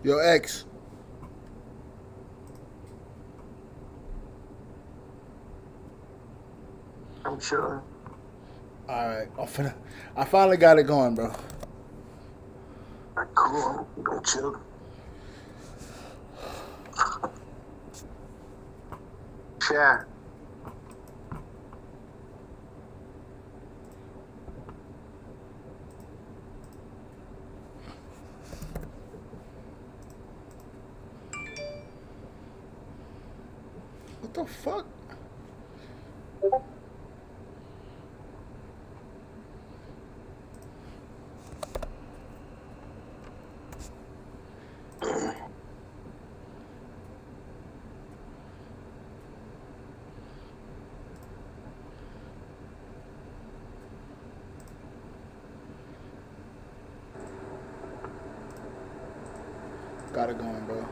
Yo, X. I'm sure. All right, I finally got it going, bro. Cool. I'm gonna chill. Share. What the fuck? Got it going, bro.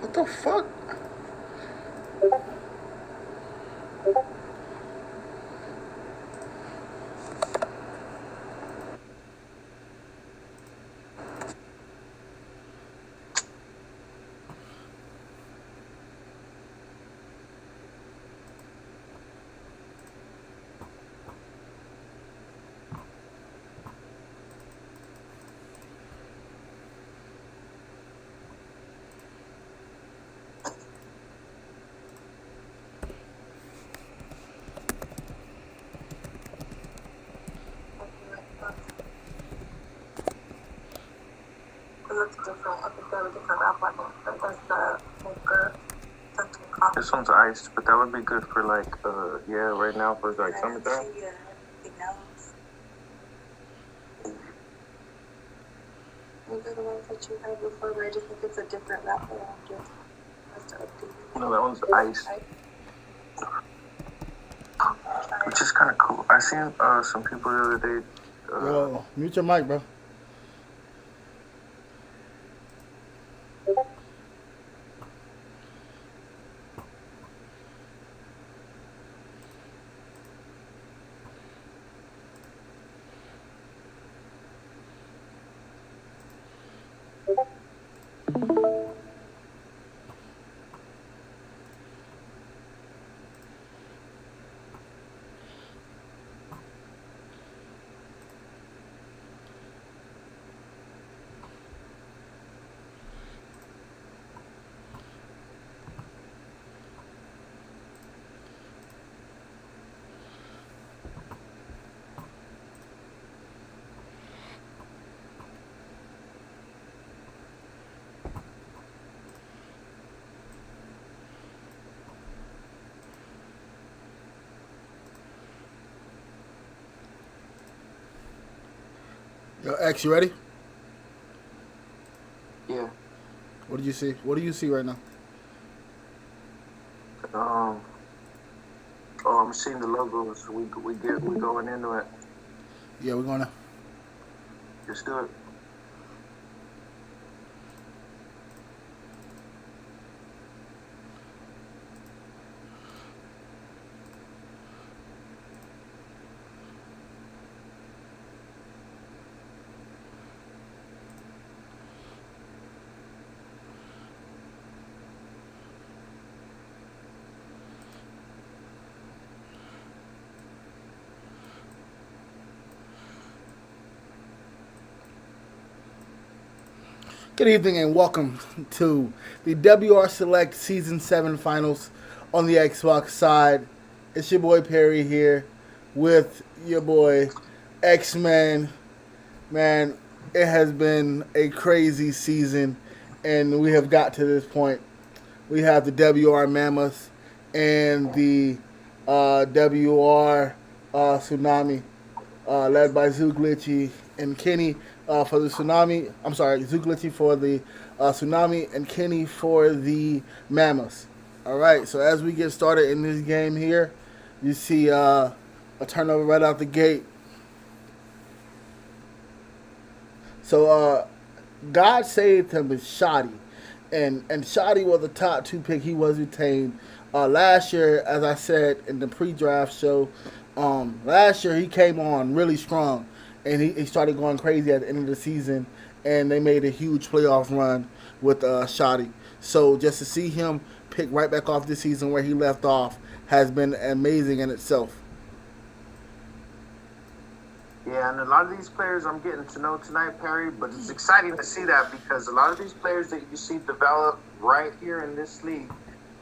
What the fuck? It looks different. I think they have a different wrap on it, but that's the mocha something coffee. This one's iced, but that would be good for like, yeah, right now for like summertime. Yeah, everything else. Those are the ones that you had before, but I just think it's a different wrapper. Just has to update. No, that one's iced, which is kind of cool. I seen some people the other day. Yo, mute your mic, bro. Yo, X, you ready? Yeah. What did you see? What do you see right now? Um. Oh, I'm seeing the logos. We going into it. Yeah, we're gonna. Let's do it. Good evening and welcome to the WR Select Season 7 Finals on the Xbox side. It's your boy Perry here with your boy X-Men. Man, it has been a crazy season and we have got to this point. We have the WR Mammoth and the WR Tsunami led by Zuglitchy and Kenny for the Tsunami. I'm sorry, Zuglitchy for the Tsunami and Kenny for the Mammoths. All right, so as we get started in this game here, you see a turnover right out the gate. So God saved him with Shoddy. And Shoddy was the top 2 pick. He was retained. Last year, as I said in the pre-draft show, Last year he came on really strong, and he started going crazy at the end of the season, and they made a huge playoff run with Shotty. So just to see him pick right back off this season where he left off has been amazing in itself. Yeah, and a lot of these players I'm getting to know tonight, Perry, but it's exciting to see that because a lot of these players that you see develop right here in this league,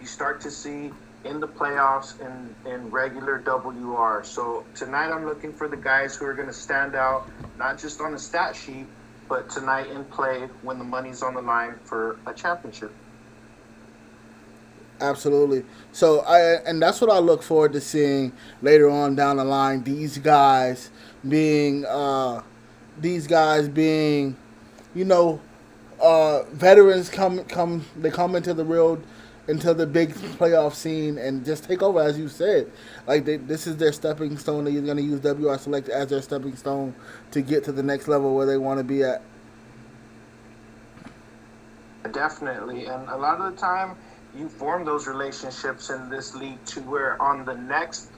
you start to see in the playoffs and in regular WR. So tonight I'm looking for the guys who are going to stand out, not just on the stat sheet, but tonight in play when the money's on the line for a championship. Absolutely. So and that's what I look forward to seeing later on down the line. Being these guys being, you know, veterans come into the big playoff scene and just take over, as you said. Like this is their stepping stone. They're going to use WR Select as their stepping stone to get to the next level where they want to be at. Definitely, and a lot of the time you form those relationships in this league to where on the next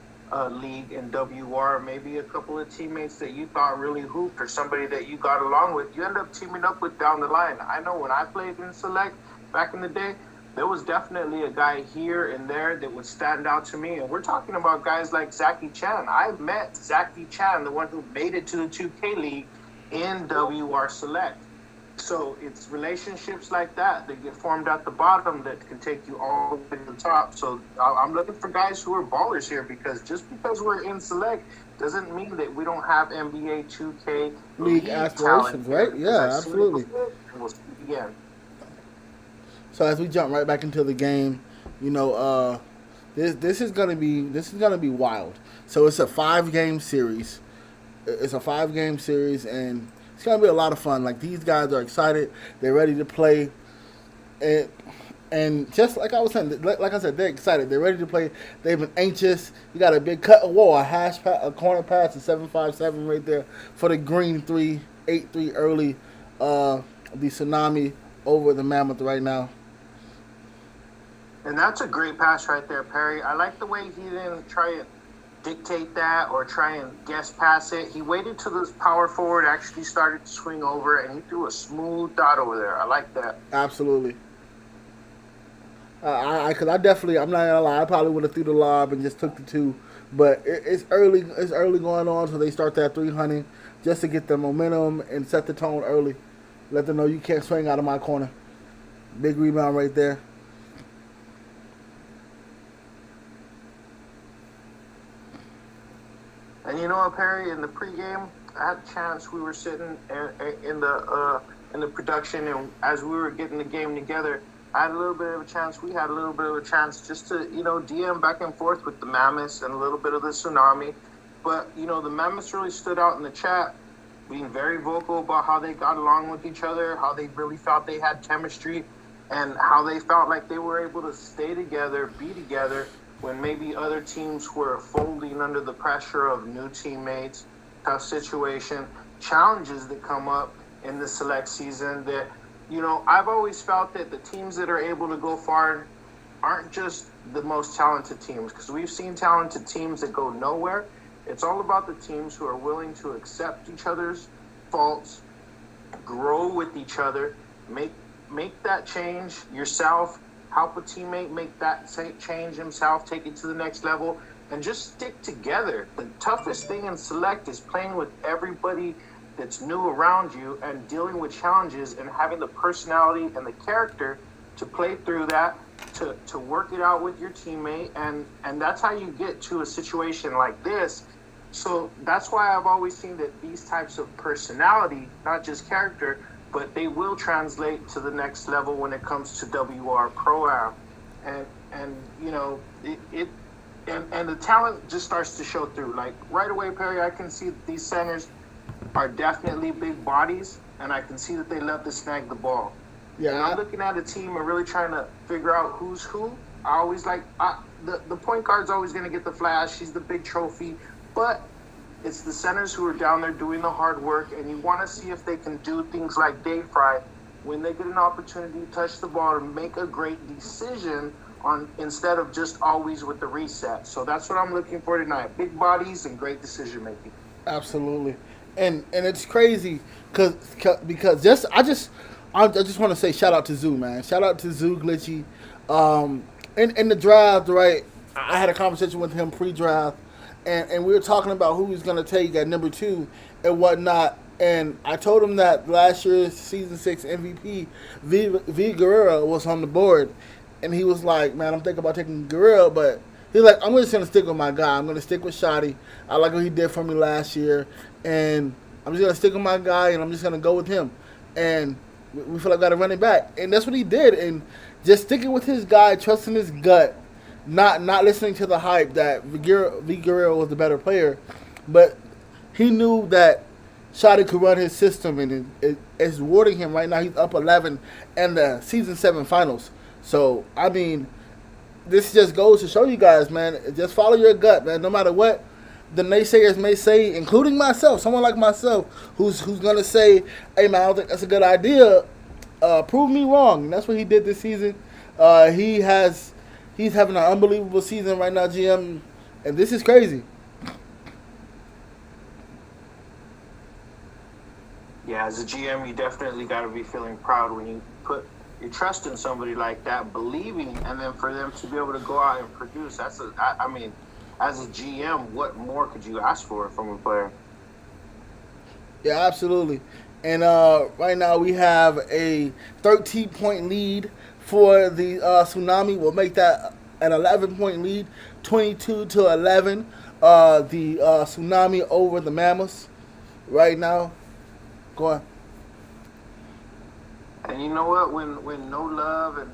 league in WR, maybe a couple of teammates that you thought really hooped or somebody that you got along with, you end up teaming up with down the line. I know when I played in Select back in the day, there was definitely a guy here and there that would stand out to me. And we're talking about guys like Zachy Chan. I met Zachy Chan, the one who made it to the 2K League in WR Select. So it's relationships like that get formed at the bottom that can take you all the way to the top. So I'm looking for guys who are ballers here because just because we're in Select doesn't mean that we don't have NBA 2K League aspirations, right? Yeah, absolutely. We'll see again. So as we jump right back into the game, you know, this is gonna be wild. So it's a 5-game series. It's a 5-game series, and it's gonna be a lot of fun. Like these guys are excited. They're ready to play, and just like I was saying, like I said, they're excited. They're ready to play. They've been anxious. You got a big cut. Whoa, a corner pass, a 7-5-7 right there for the green 8-3 early. The Tsunami over the Mammoth right now. And that's a great pass right there, Perry. I like the way he didn't try and dictate that or try and guess pass it. He waited till the power forward actually started to swing over, and he threw a smooth dot over there. I like that. Absolutely. Because I'm not gonna lie, I probably would have threw the lob and just took the 2, but it's early. It's early going on, so they start that 300 just to get the momentum and set the tone early. Let them know you can't swing out of my corner. Big rebound right there. And you know what, Perry? In the pregame, I had a chance. We were sitting in the production, and as we were getting the game together, I had a little bit of a chance. We had a little bit of a chance just to, DM back and forth with the Mammoths and a little bit of the Tsunami. But, the Mammoths really stood out in the chat, being very vocal about how they got along with each other, how they really felt they had chemistry, and how they felt like they were able to stay together, be together, when maybe other teams were folding under the pressure of new teammates, tough situation, challenges that come up in the Select season that, I've always felt that the teams that are able to go far aren't just the most talented teams, because we've seen talented teams that go nowhere. It's all about the teams who are willing to accept each other's faults, grow with each other, make that change yourself, help a teammate make that change himself, take it to the next level, and just stick together. The toughest thing in Select is playing with everybody that's new around you and dealing with challenges and having the personality and the character to play through that, to work it out with your teammate, and that's how you get to a situation like this. So that's why I've always seen that these types of personality, not just character, but they will translate to the next level when it comes to WR Pro-Am. And the talent just starts to show through. Like right away, Perry, I can see that these centers are definitely big bodies, and I can see that they love to snag the ball. Yeah, when I'm looking at a team and really trying to figure out who's who, I always the point guard's always going to get the flash. She's the big trophy, but it's the centers who are down there doing the hard work, and you want to see if they can do things like Dave Fry when they get an opportunity to touch the ball and make a great decision on instead of just always with the reset. So that's what I'm looking for tonight: big bodies and great decision making. Absolutely, and it's crazy because I just want to say shout out to Zoo, man. Shout out to Zoo Glitchy. In the draft, right? I had a conversation with him pre-draft, and we were talking about who he's gonna take at number two and whatnot. And I told him that last year's season 6 MVP V Guerrero was on the board, and he was like, "Man, I'm thinking about taking Guerrero, but." He's like, I'm just gonna stick with my guy. I'm gonna stick with Shotty. I like what he did for me last year, and I'm just gonna stick with my guy, and I'm just gonna go with him. And we feel like we got to run it back, and that's what he did. And just sticking with his guy, trusting his gut, not listening to the hype that V Guerrero was the better player, but he knew that Shotty could run his system, and it's rewarding him right now. He's up 11 in the season 7 finals. So I mean, this just goes to show you guys, man. Just follow your gut, man. No matter what the naysayers may say, including myself, someone like myself, who's gonna say, "Hey, man, I don't think that's a good idea." Prove me wrong. And that's what he did this season. He's having an unbelievable season right now, GM, and this is crazy. Yeah, as a GM, you definitely got to be feeling proud when you put your trust in somebody like that, believing, and then for them to be able to go out and produce. I mean, as a GM, what more could you ask for from a player? Yeah, absolutely. And right now we have a 13-point lead for the Tsunami. We'll make that an 11-point lead, 22-11. The Tsunami over the Mammoths right now. Go on. And you know what? When No Love and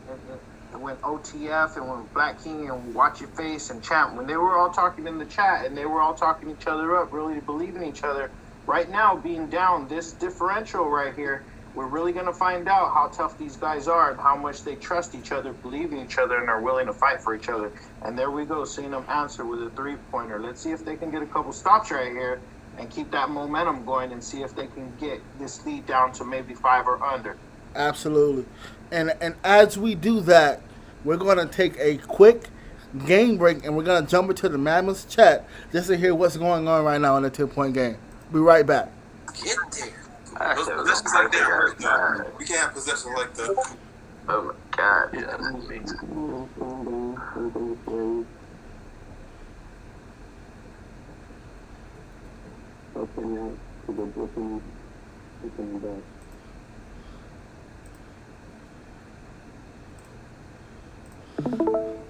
when OTF and when Black King and Watch Your Face and Champ, when they were all talking in the chat and they were all talking each other up, really believing each other, right now being down this differential right here, we're really going to find out how tough these guys are and how much they trust each other, believe in each other, and are willing to fight for each other. And there we go, seeing them answer with a three-pointer. Let's see if they can get a couple stops right here and keep that momentum going and see if they can get this lead down to maybe 5 or under. Absolutely. And as we do that, we're going to take a quick game break and we're going to jump into the Mammoths chat just to hear what's going on right now in the 10-point game. Be right back. Get there. Those possessions like that hurt, though. We can't have possessions like that. Oh my God. Yeah.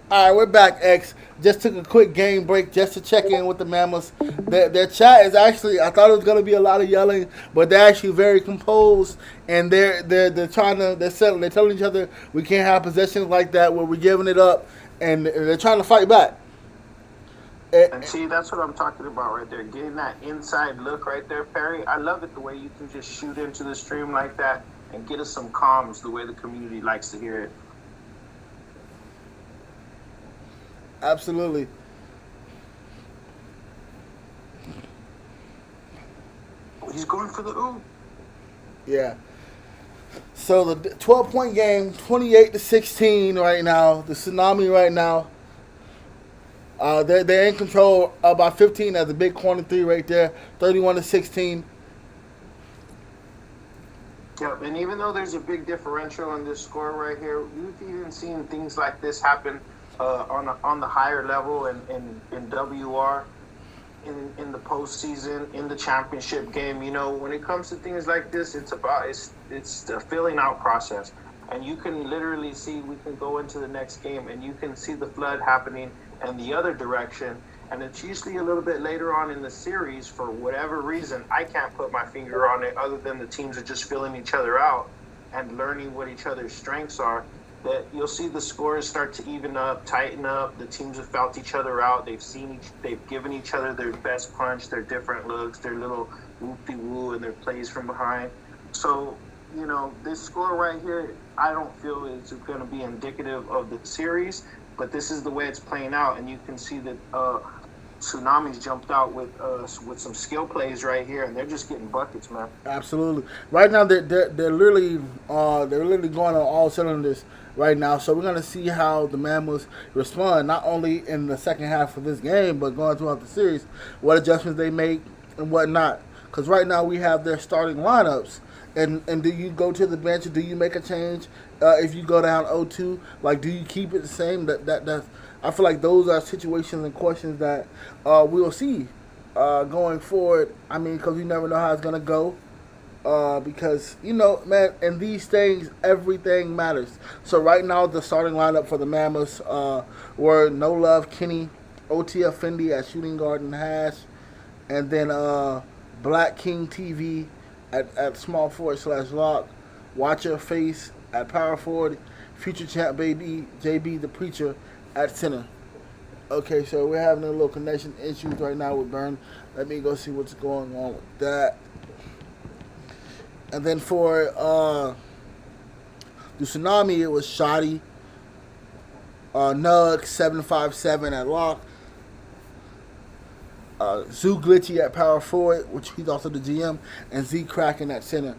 All right, we're back, X. Just took a quick game break just to check in with the Mammoths. Their chat is actually, I thought it was going to be a lot of yelling, but they're actually very composed, and they're telling each other we can't have possessions like that where we're giving it up, and they're trying to fight back. And see, that's what I'm talking about right there. Getting that inside look right there, Perry. I love it the way you can just shoot into the stream like that and get us some comms the way the community likes to hear it. Absolutely. He's going for the ooh. Yeah. So the 12-point game, 28-16 right now. The Tsunami right now. They're in control by 15 as a big corner three right there, 31-16. Yep, and even though there's a big differential in this score right here, we've even seen things like this happen on the higher level in WR, in the postseason, in the championship game. You know, when it comes to things like this, it's a filling out process. And you can literally see, we can go into the next game and you can see the flood happening in the other direction. And it's usually a little bit later on in the series for whatever reason. I can't put my finger on it other than the teams are just filling each other out and learning what each other's strengths are. That you'll see the scores start to even up, tighten up. The teams have felt each other out. They've given each other their best punch, their different looks, their little whoop-de-woo, and their plays from behind. So, you know, this score right here, I don't feel is going to be indicative of the series, but this is the way it's playing out, and you can see that Tsunamis jumped out with some skill plays right here, and they're just getting buckets, man. Absolutely. Right now, they're literally going on all cylinders right now. So we're gonna see how the Mammoths respond, not only in the second half of this game, but going throughout the series. What adjustments they make and whatnot. Because right now we have their starting lineups. And do you go to the bench or do you make a change if you go down 0-2? Like, do you keep it the same? That's I feel like those are situations and questions that we'll see going forward. I mean, because you never know how it's gonna go. Because man, in these things, everything matters. So right now, the starting lineup for the Mammoths were No Love Kenny, OT Fendi at shooting guard and hash, and then Black King TV at small forward / lock, Watch Your Face at power forward, Future Champ Baby JB the Preacher at center. Okay, so we're having a little connection issues right now with Burn. Let me go see what's going on with that. And then for the Tsunami, it was Shoddy, Nug 757 at lock, Zoo Glitchy at power forward, which he's also the GM, and Z Kraken at center.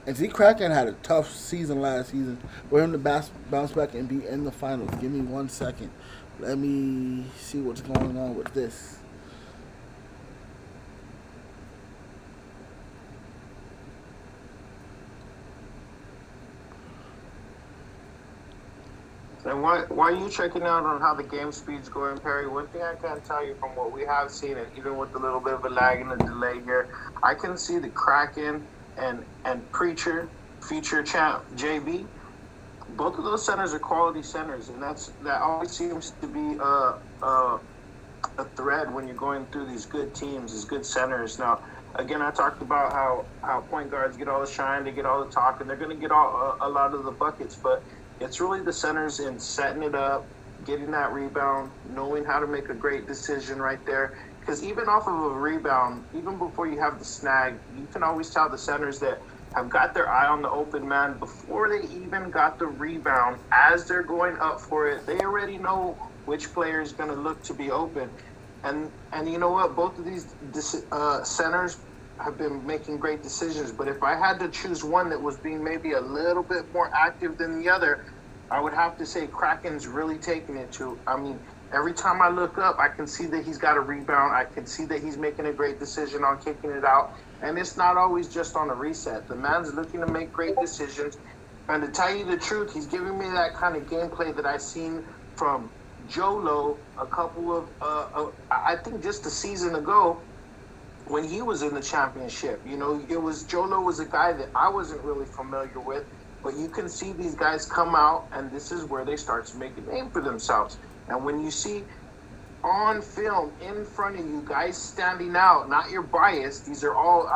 And Z Kraken had a tough season last season. For him to bounce back and be in the finals. Give me 1 second. Let me see what's going on with this. And while you checking out on how the game speed's going, Perry, one thing I can tell you from what we have seen, and even with a little bit of a lag and a delay here, I can see the Kraken and Preacher, Future Champ JB. Both of those centers are quality centers, and that always seems to be a thread when you're going through these good teams, these good centers. Now, again, I talked about how point guards get all the shine, they get all the talk, and they're going to get a lot of the buckets, but it's really the centers in setting it up, getting that rebound, knowing how to make a great decision right there. Because even off of a rebound, even before you have the snag, you can always tell the centers that have got their eye on the open man before they even got the rebound. As they're going up for it, they already know which player is going to look to be open. And you know what? Both of these centers have been making great decisions, but if I had to choose one that was being maybe a little bit more active than the other, I would have to say Kraken's really taking it to. I mean, every time I look up, I can see that he's got a rebound. I can see that he's making a great decision on kicking it out, and it's not always just on a reset. The man's looking to make great decisions, and to tell you the truth, he's giving me that kind of gameplay that I've seen from Jolo a couple of, I think just a season ago, when he was in the championship. It was Jolo was a guy that I wasn't really familiar with, but you can see these guys come out, and this is where they start to make a name for themselves. And when you see on film in front of you guys standing out, not your bias, these are all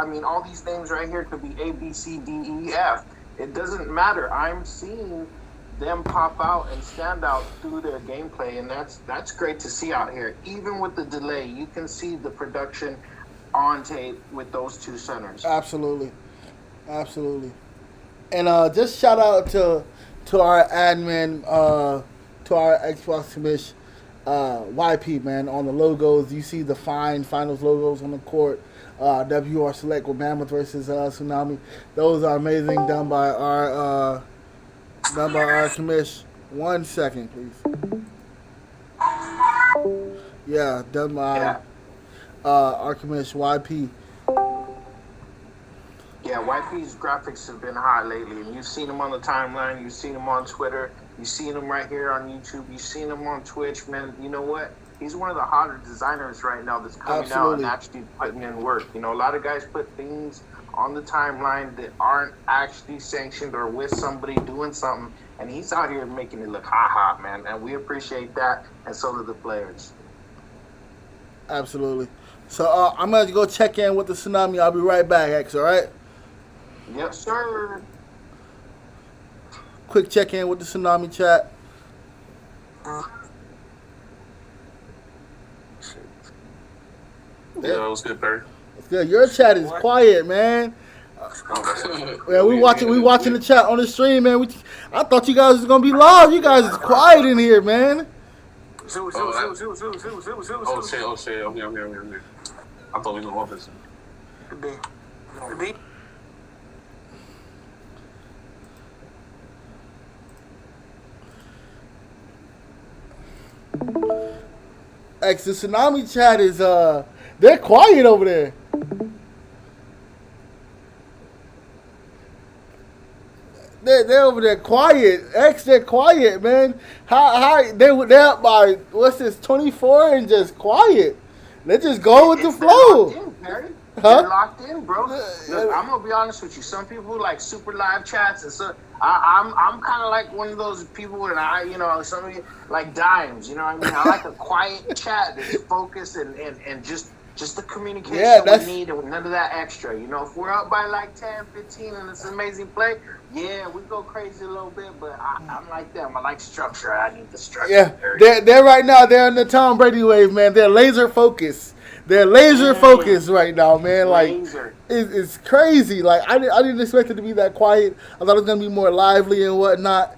these names right here could be A, B, C, D, E, F. It doesn't matter. I'm seeing them pop out and stand out through their gameplay, and that's great to see out here. Even with the delay, you can see the production on tape with those two centers. Absolutely. And just shout out to our admin, to our Xbox commish, YP, man, on the logos. You see the finals logos on the court. WR Select with Mammoth versus Tsunami. Those are amazing, done by our commish. 1 second, please. Yeah, done by our commish YP. Yeah, YP's graphics have been hot lately, and you've seen them on the timeline, you've seen them on Twitter, you've seen them right here on YouTube, you've seen them on Twitch, man. You know what? He's one of the hotter designers right now that's coming out and actually putting in work. A lot of guys put things on the timeline that aren't actually sanctioned or with somebody doing something, and he's out here making it look hot, man, and we appreciate that, and so do the players. Absolutely. So I'm going to go check in with the Tsunami. I'll be right back, X, all right? Yes, sir. Quick check in with the Tsunami chat. Yeah, it was good, Perry. It's good. Your chat is quiet, man. Man, we watching the chat on the stream, man. I thought you guys was gonna be live. You guys is quiet in here, man. Zoo. Oh shit. Okay. I thought we was in the office. Could be. Could be. X, the Tsunami chat is they're quiet over there. They're over there quiet. X, they're quiet, man. How they're up by what's this 24 and just quiet. They just go with the flow. Locked in, Perry. Huh? They're locked in, bro. Look, I'm gonna be honest with you. Some people like super live chats, and so I'm kind of like one of those people, and some of you like dimes. You know what I mean? I like a quiet chat that's focused and just the communication we need, and none of that extra. You know, if we're up by like 10, 15, and it's an amazing play, yeah, we go crazy a little bit. But I'm like them. I like structure. I need the structure. Yeah, they're right now. They're in the Tom Brady wave, man. They're laser focused. They're laser focused right now, man. Like it's crazy. Like I didn't expect it to be that quiet. I thought it was gonna be more lively and whatnot.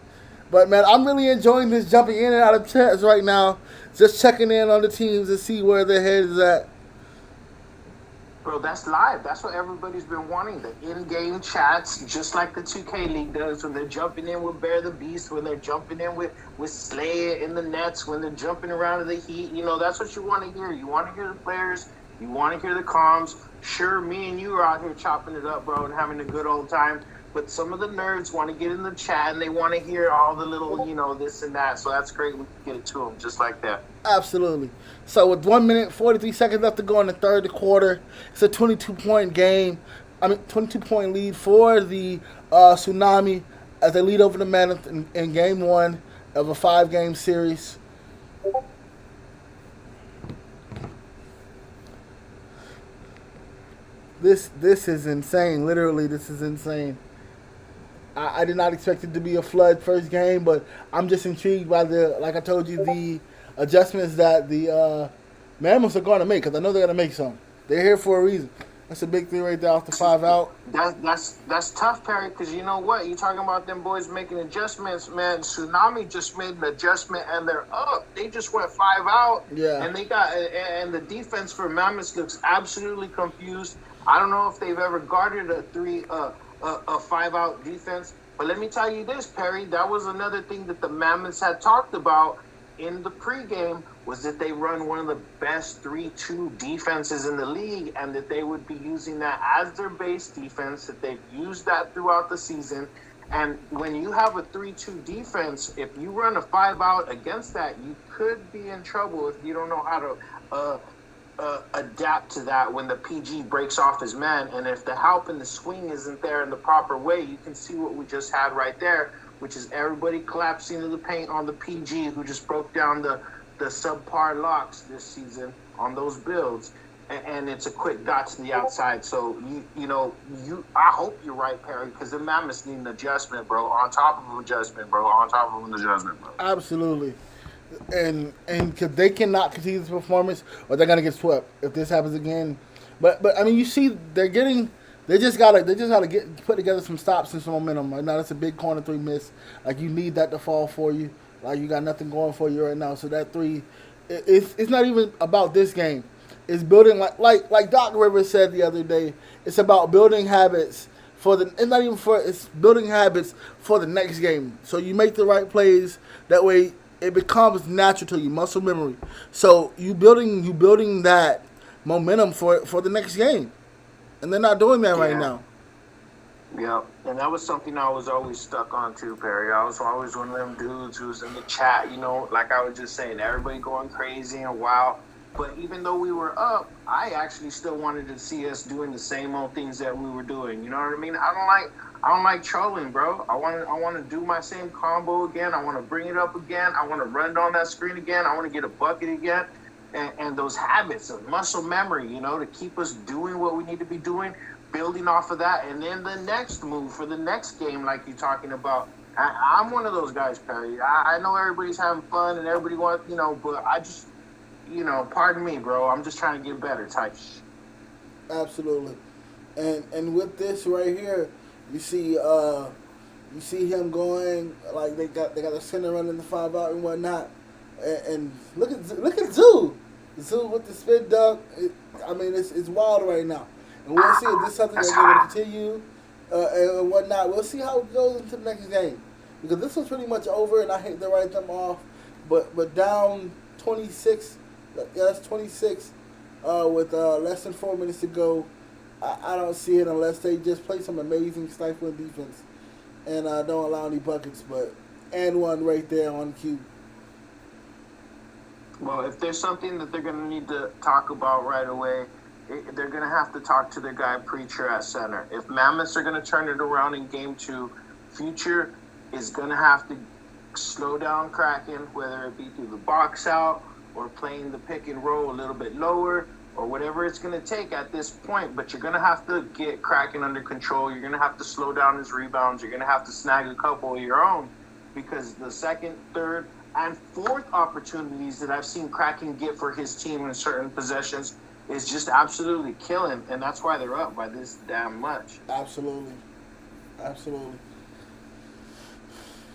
But man, I'm really enjoying this jumping in and out of chats right now. Just checking in on the teams to see where their head is at. Bro, that's live. That's what everybody's been wanting. The in-game chats, just like the 2K League does, when they're jumping in with Bear the Beast, when they're jumping in with Slayer in the Nets, when they're jumping around in the Heat. You know, that's what you want to hear. You want to hear the players. You want to hear the comms. Sure, me and you are out here chopping it up, bro, and having a good old time. But some of the nerds want to get in the chat, and they want to hear all the little, this and that. So that's great. We can get it to them just like that. Absolutely. So with 1 minute, 43 seconds left to go in the third quarter, it's a 22-point game. 22-point lead for the Tsunami as they lead over the Mammoth in game one of a 5-game series. This is insane. Literally, this is insane. I did not expect it to be a flood first game, but I'm just intrigued by like I told you, the adjustments that the Mammoths are going to make, because I know they're going to make some. They're here for a reason. That's a big thing right there off the 5 out. That's tough, Perry, because you know what? You're talking about them boys making adjustments, man. Tsunami just made an adjustment, and they're up. They just went 5 out, and and the defense for Mammoths looks absolutely confused. I don't know if they've ever guarded a 5-out defense. But let me tell you this, Perry, that was another thing that the Mammoths had talked about in the pregame, was that they run one of the best 3-2 defenses in the league, and that they would be using that as their base defense, that they've used that throughout the season. And when you have a 3-2 defense, if you run a 5-out against that, you could be in trouble if you don't know how to adapt to that when the PG breaks off his man. And if the help and the swing isn't there in the proper way, you can see what we just had right there, which is everybody collapsing into the paint on the PG, who just broke down the subpar locks this season on those builds. And it's a quick dot to the outside. So, I hope you're right, Perry, because the Mammoths need an adjustment, bro, on top of an adjustment, bro, Absolutely. And cause they cannot continue this performance, or they're gonna get swept if this happens again. But I mean, you see, they just gotta put together some stops and some momentum. Right now, that's a big corner 3 miss. Like, you need that to fall for you. Like, you got nothing going for you right now. So that 3, it's not even about this game. It's building like Doc Rivers said the other day. It's about building habits it's building habits for the next game. So you make the right plays. That way, it becomes natural to you, muscle memory. So you building that momentum for the next game, and they're not doing that right now. Yeah, and that was something I was always stuck on too, Perry. I was always one of them dudes who was in the chat, like I was just saying, everybody going crazy and wild. But even though we were up, I actually still wanted to see us doing the same old things that we were doing. You know what I mean? I don't like trolling, bro. I want to do my same combo again. I want to bring it up again. I want to run it on that screen again. I want to get a bucket again. And those habits of muscle memory, to keep us doing what we need to be doing, building off of that. And then the next move for the next game, like you're talking about, I'm one of those guys, Perry. I know everybody's having fun and everybody wants, but I just, pardon me, bro. I'm just trying to get better type. Absolutely. And with this right here, you see him going, like they got the center running the 5 out and whatnot. And look at Zoo. Zoo with the spin dunk. I mean, it's wild right now. And we'll see if this is something that's going to continue and whatnot. We'll see how it goes into the next game. Because this was pretty much over, and I hate to write them off. But down 26, that's 26 with less than 4 minutes to go. I don't see it unless they just play some amazing stifling defense and don't allow any buckets. But and one right there on cue. Well, if there's something that they're going to need to talk about right away, they're going to have to talk to their guy Preacher at center. If Mammoths are going to turn it around in game 2, Future is going to have to slow down Kraken, whether it be through the box out or playing the pick and roll a little bit lower or whatever it's going to take at this point. But you're going to have to get Kraken under control. You're going to have to slow down his rebounds. You're going to have to snag a couple of your own, because the second, third, and fourth opportunities that I've seen Kraken get for his team in certain possessions is just absolutely killing, and that's why they're up by this damn much. Absolutely.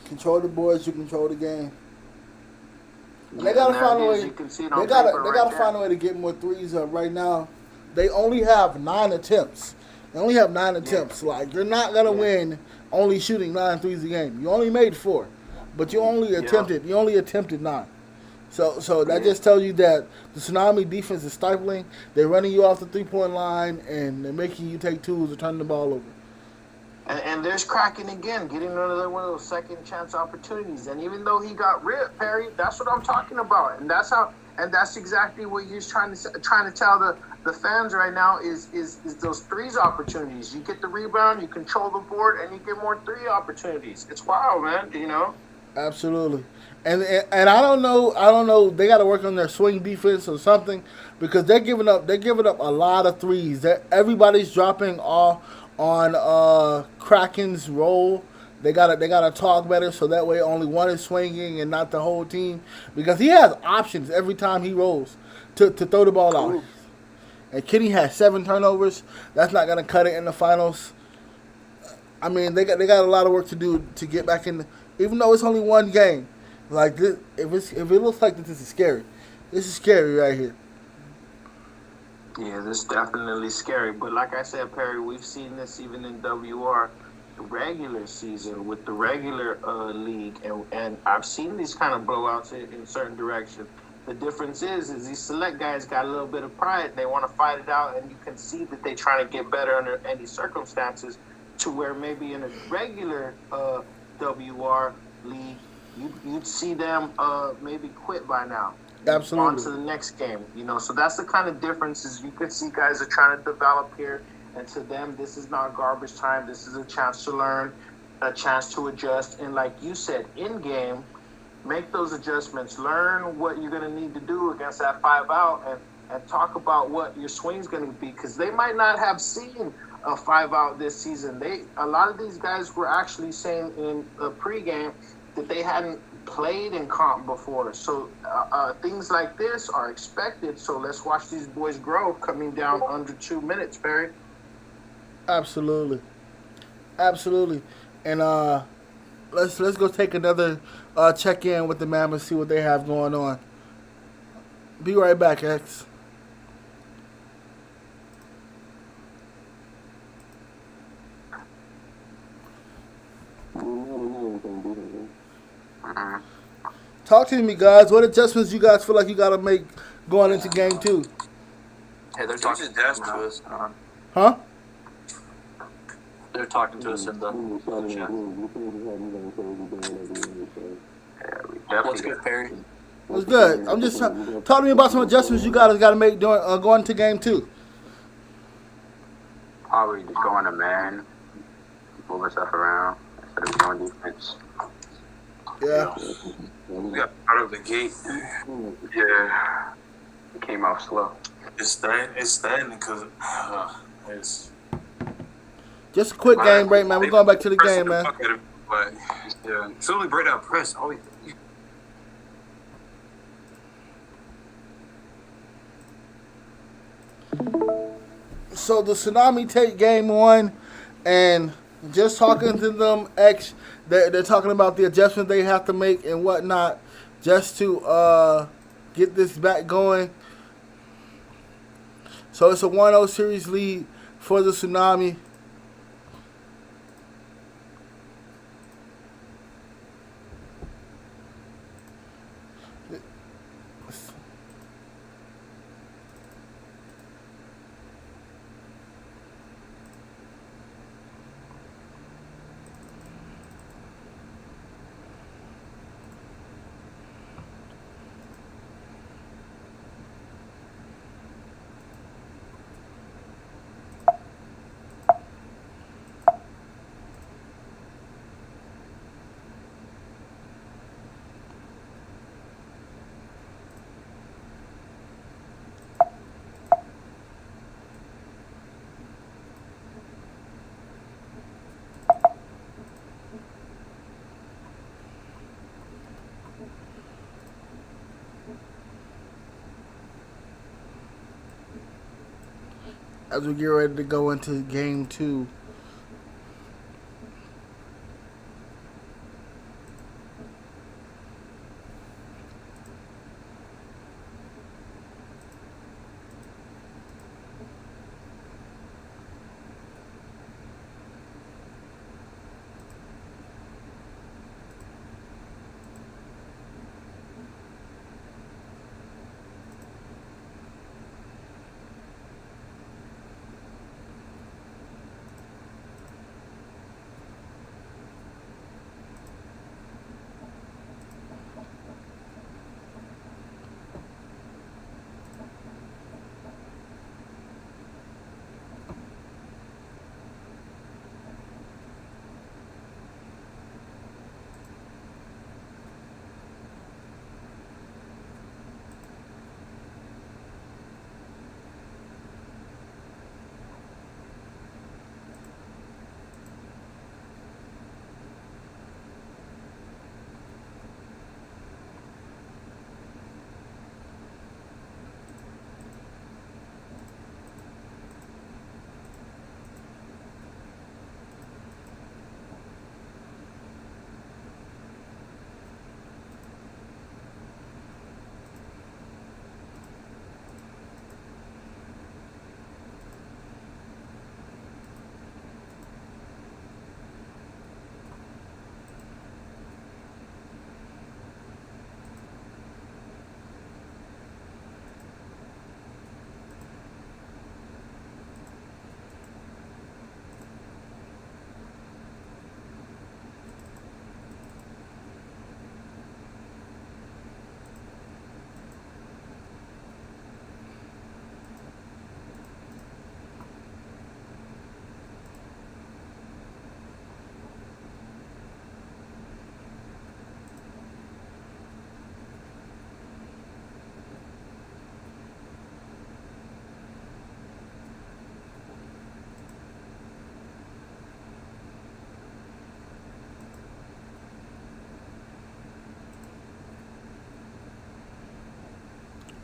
Control the boards, you control the game. And they gotta find a way. They gotta find a way to get more threes up. Right now, they only have 9 attempts. Like, you're not gonna win only shooting 9 threes a game. You only made 4, but you only attempted 9. So that just tells you that the Tsunami defense is stifling. They're running you off the 3-point line, and they're making you take twos or turn the ball over. And there's Kraken again, getting another one of those second chance opportunities. And even though he got ripped, Perry, that's what I'm talking about. And that's exactly what he's trying to tell the fans right now is those threes opportunities. You get the rebound, you control the board, and you get more 3 opportunities. It's wild, man. You know. Absolutely. And I don't know. They got to work on their swing defense or something, because they're giving up a lot of threes. Everybody's dropping off on Kraken's roll. They gotta talk better, so that way only one is swinging and not the whole team, because he has options every time he rolls to throw the ball out. And Kenny has 7 turnovers. That's not gonna cut it in the finals. I mean, they got a lot of work to do to get back in. Even though it's only one game, like this, if it looks like this is scary. This is scary right here. Yeah, this is definitely scary. But like I said, Perry, we've seen this even in WR regular season with the regular league, and I've seen these kind of blowouts in certain directions. The difference is these select guys got a little bit of pride. They want to fight it out, and you can see that they're trying to get better under any circumstances, to where maybe in a regular WR league, you'd see them maybe quit by now. Absolutely. On to the next game, So that's the kind of differences you can see. Guys are trying to develop here, and to them, this is not garbage time. This is a chance to learn, a chance to adjust, and like you said, in game, make those adjustments. Learn what you're going to need to do against that 5-out, and talk about what your swing's going to be, because they might not have seen a 5-out this season. A lot of these guys were actually saying in the pregame that they hadn't played in comp before. So things like this are expected. So let's watch these boys grow, coming down under 2 minutes, Barry. Absolutely. And let's go take another check in with the Mammoths, see what they have going on. Be right back, X. Talk to me, guys. What adjustments you guys feel like you got to make going into game 2? Hey, they're talking to us. Huh? They're talking to us in the chat. What's good, Perry? What's good? I'm just talk to me about some adjustments you guys got to make during going to game 2. Probably just going to man, moving stuff around instead of doing defense. Yeah. We got out of the gate. Yeah, it came out slow. It's starting because it's Just a quick game break, man. We're going back to the game, man. But yeah, slowly break down press. So the Tsunami take game 1, and just talking to them, they're talking about the adjustments they have to make and whatnot. just to get this back going. So it's a 1-0 series lead for the Tsunami. As we get ready to go into game 2.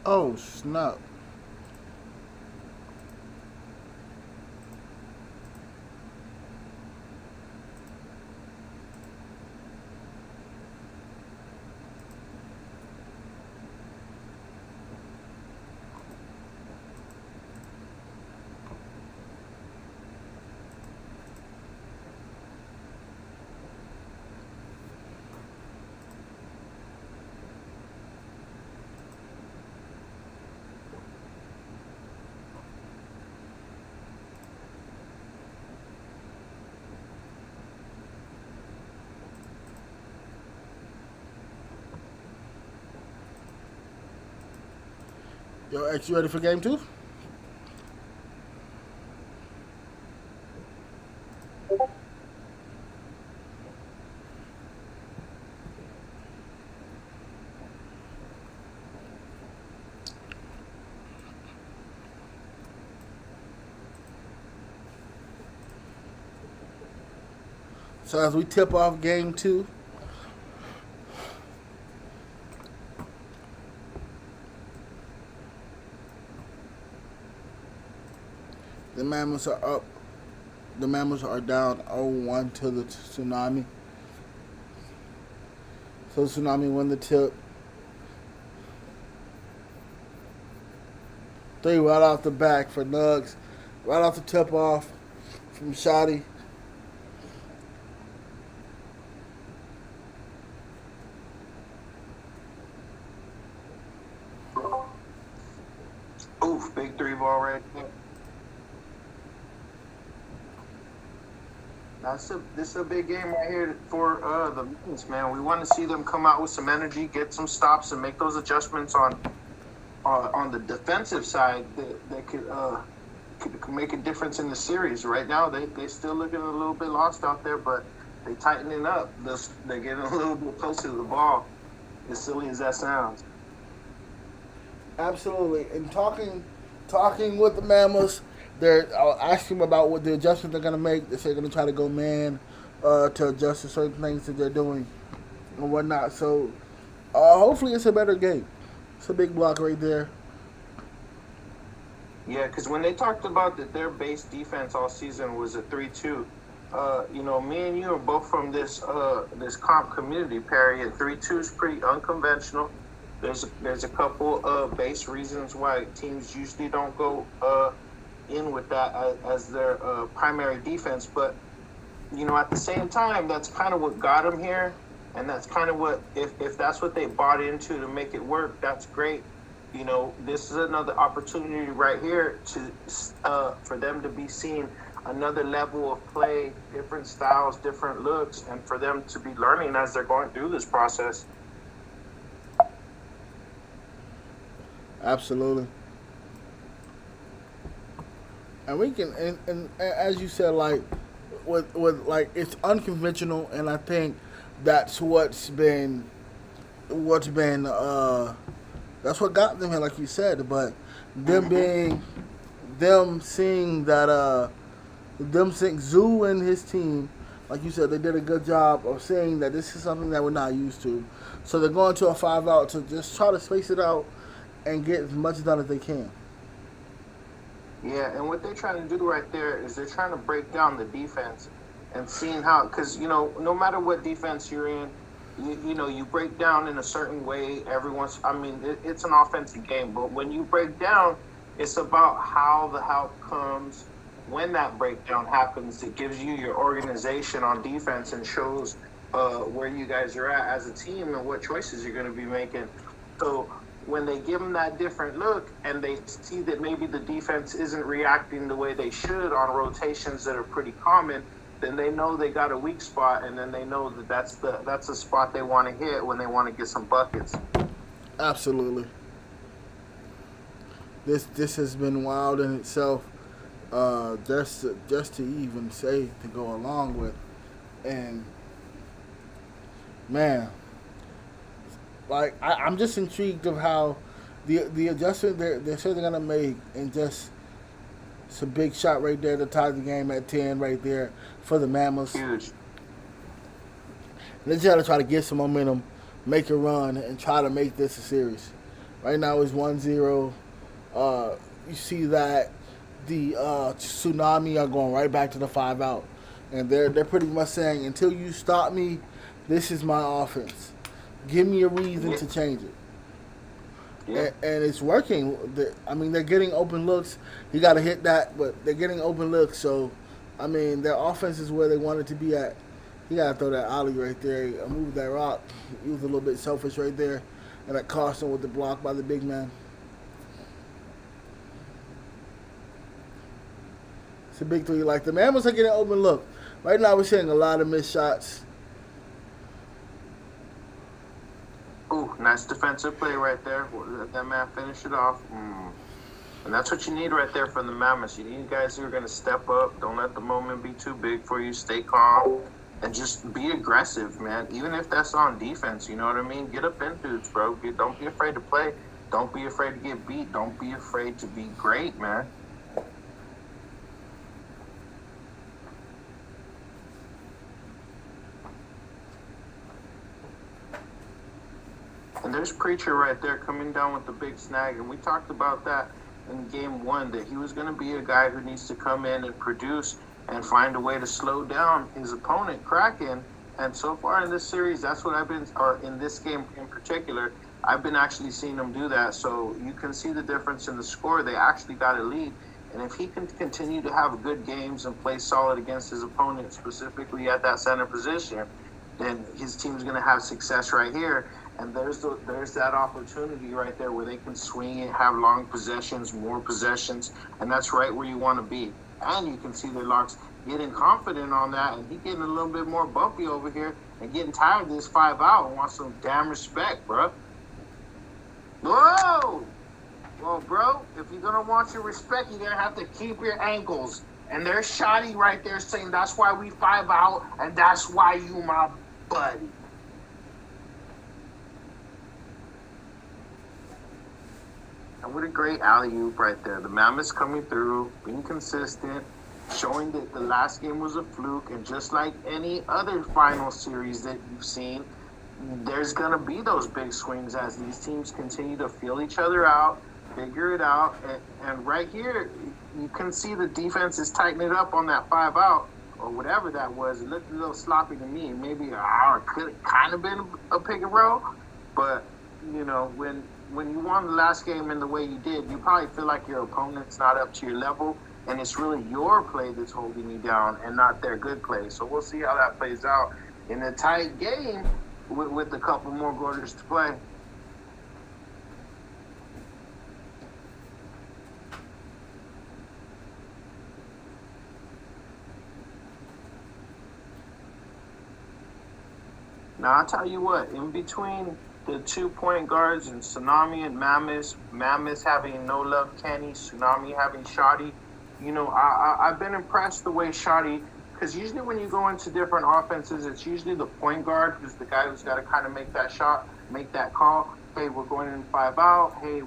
Oh, snap. Yo, X, you ready for game 2? So as we tip off game 2, the Mammoths are up. The Mammoths are down 0-1 to the Tsunami. So Tsunami won the tip. Three right off the back for Nugs. Right off the tip off from Shotty. Oof, big three ball right there. This is a big game right here for the Mets, man. We want to see them come out with some energy, get some stops, and make those adjustments on the defensive side that could make a difference in the series. Right now, they still looking a little bit lost out there, but they tightening up. They're getting a little bit closer to the ball. As silly as that sounds. Absolutely. And talking with the Mammals, they're asking about what the adjustments they're going to make. They say they're going to try to go man to adjust to certain things that they're doing and whatnot. So hopefully it's a better game. It's a big block right there. Yeah, because when they talked about that their base defense all season was a 3-2, me and you are both from this comp community, Perry, and 3-2 is pretty unconventional. There's a couple of base reasons why teams usually don't go in with that as their primary defense, but at the same time, that's kind of what got them here, and that's kind of what if that's what they bought into to make it work, that's great. This is another opportunity right here to for them to be seeing another level of play, different styles, different looks, and for them to be learning as they're going through this process. Absolutely. And we can, and as you said, like with like it's unconventional, and I think that's what's been that's what got them here, like you said. But them seeing Zoo and his team, like you said, they did a good job of saying that this is something that we're not used to. So they're going to a 5-out to just try to space it out and get as much done as they can. Yeah, and what they're trying to do right there is they're trying to break down the defense and seeing how, because, no matter what defense you're in, you break down in a certain way. It's an offensive game, but when you break down, it's about how the help comes. When that breakdown happens, it gives you your organization on defense and shows where you guys are at as a team and what choices you're going to be making. So when they give them that different look and they see that maybe the defense isn't reacting the way they should on rotations that are pretty common, then they know they got a weak spot, and then they know that that's the spot they want to hit when they want to get some buckets. Absolutely. This has been wild in itself. Just to even say, to go along with, and man, like I'm just intrigued of how the adjustment they're sure they're gonna make, and just it's a big shot right there to tie the game at 10 right there for the Mammals. Huge. They just gotta try to get some momentum, make a run, and try to make this a series. Right now it's 1-0. You see that the Tsunami are going right back to the 5-out, and they're pretty much saying, until you stop me, this is my offense. Give me a reason to change it. Yeah. And it's working. They're getting open looks. You got to hit that, but they're getting open looks. So, their offense is where they want it to be at. You got to throw that ollie right there. Move that rock. He was a little bit selfish right there. And that cost him with the block by the big man. It's a big three. Like, the Mammals are getting open look. Right now we're seeing a lot of missed shots. Ooh, nice defensive play right there. Let that man finish it off. And that's what you need right there from the Mammoths. You need guys who are going to step up. Don't let the moment be too big for you. Stay calm and just be aggressive, man. Even if that's on defense, you know what I mean? Get up in dudes, bro. Don't be afraid to play. Don't be afraid to get beat. Don't be afraid to be great, man. And there's Preacher right there coming down with the big snag. And we talked about that in game one, that he was going to be a guy who needs to come in and produce and find a way to slow down his opponent, Kraken. And so far in this series, that's what or in this game in particular, I've been actually seeing them do that. So you can see the difference in the score. They actually got a lead. And if he can continue to have good games and play solid against his opponent, specifically at that center position, then his team's going to have success right here. And there's that opportunity right there where they can swing it, have long possessions, more possessions, and that's right where you want to be. And you can see the Locks getting confident on that, and he getting a little bit more bumpy over here and getting tired of this 5-out and wants some damn respect, bro. Whoa! Well, bro, if you're going to want your respect, you're going to have to keep your ankles. And there's Shotty right there saying that's why we 5-out, and that's why you my buddy. And what a great alley-oop right there. The Mammoths coming through, being consistent, showing that the last game was a fluke. And just like any other final series that you've seen, there's going to be those big swings as these teams continue to feel each other out, figure it out. And right here, you can see the defense is tightening up on that 5-out or whatever that was. It looked a little sloppy to me. Maybe it could have kind of been a pick and roll. But, you know, when you won the last game in the way you did, you probably feel like your opponent's not up to your level, and it's really your play that's holding you down and not their good play. So we'll see how that plays out in a tight game with a couple more quarters to play. Now, I'll tell you what, in between the 2 point guards and Tsunami and Mammoth having No Love Kenny, Tsunami having Shotty, you know, I've been impressed the way Shotty, because usually when you go into different offenses, it's usually the point guard who's the guy who's got to kind of make that shot, make that call. Hey, we're going in 5-out. Hey,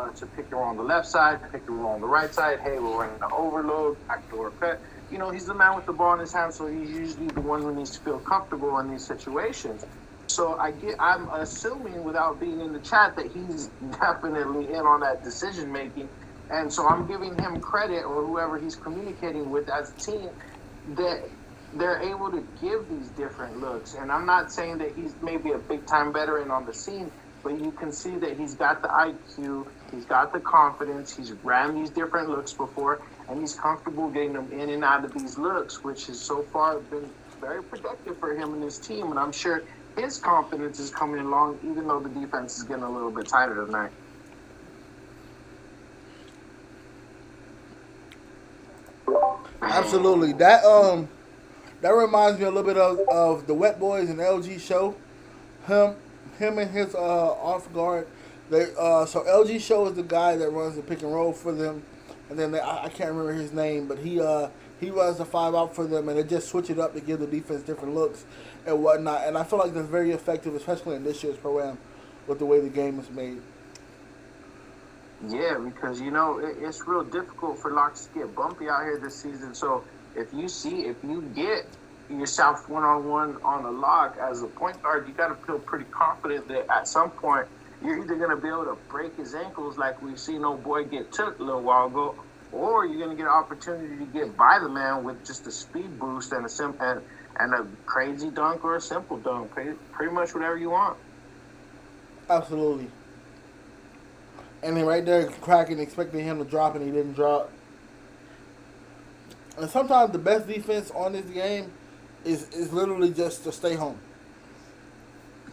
it's a pick and roll on the left side, pick and roll on the right side. Hey, we're running the overload, backdoor cut. You know, he's the man with the ball in his hand, so he's usually the one who needs to feel comfortable in these situations. So I'm assuming, without being in the chat, that he's definitely in on that decision making, and so I'm giving him credit, or whoever he's communicating with as a team, that they're able to give these different looks. And I'm not saying that he's maybe a big time veteran on the scene, but you can see that he's got the IQ, he's got the confidence, he's ran these different looks before, and he's comfortable getting them in and out of these looks, which has so far been very productive for him and his team. And I'm sure his confidence is coming along, even though the defense is getting a little bit tighter tonight. Absolutely. That reminds me a little bit of the Wet Boys and LG show. Him and his off guard. So LG show is the guy that runs the pick and roll for them, and then I can't remember his name, but he runs the 5-out for them, and they just switch it up to give the defense different looks and whatnot. And I feel like that's very effective, especially in this year's program, with the way the game is made. Yeah, because, you know, it's real difficult for Locks to get bumpy out here this season. So if you get yourself one-on-one on a lock as a point guard, you got to feel pretty confident that at some point you're either going to be able to break his ankles like we've seen old boy get took a little while ago, or you're going to get an opportunity to get by the man with just a speed boost and a crazy dunk or a simple dunk. Pretty much whatever you want. Absolutely. And then right there, cracking, expecting him to drop, and he didn't drop. And sometimes the best defense on this game is literally just to stay home.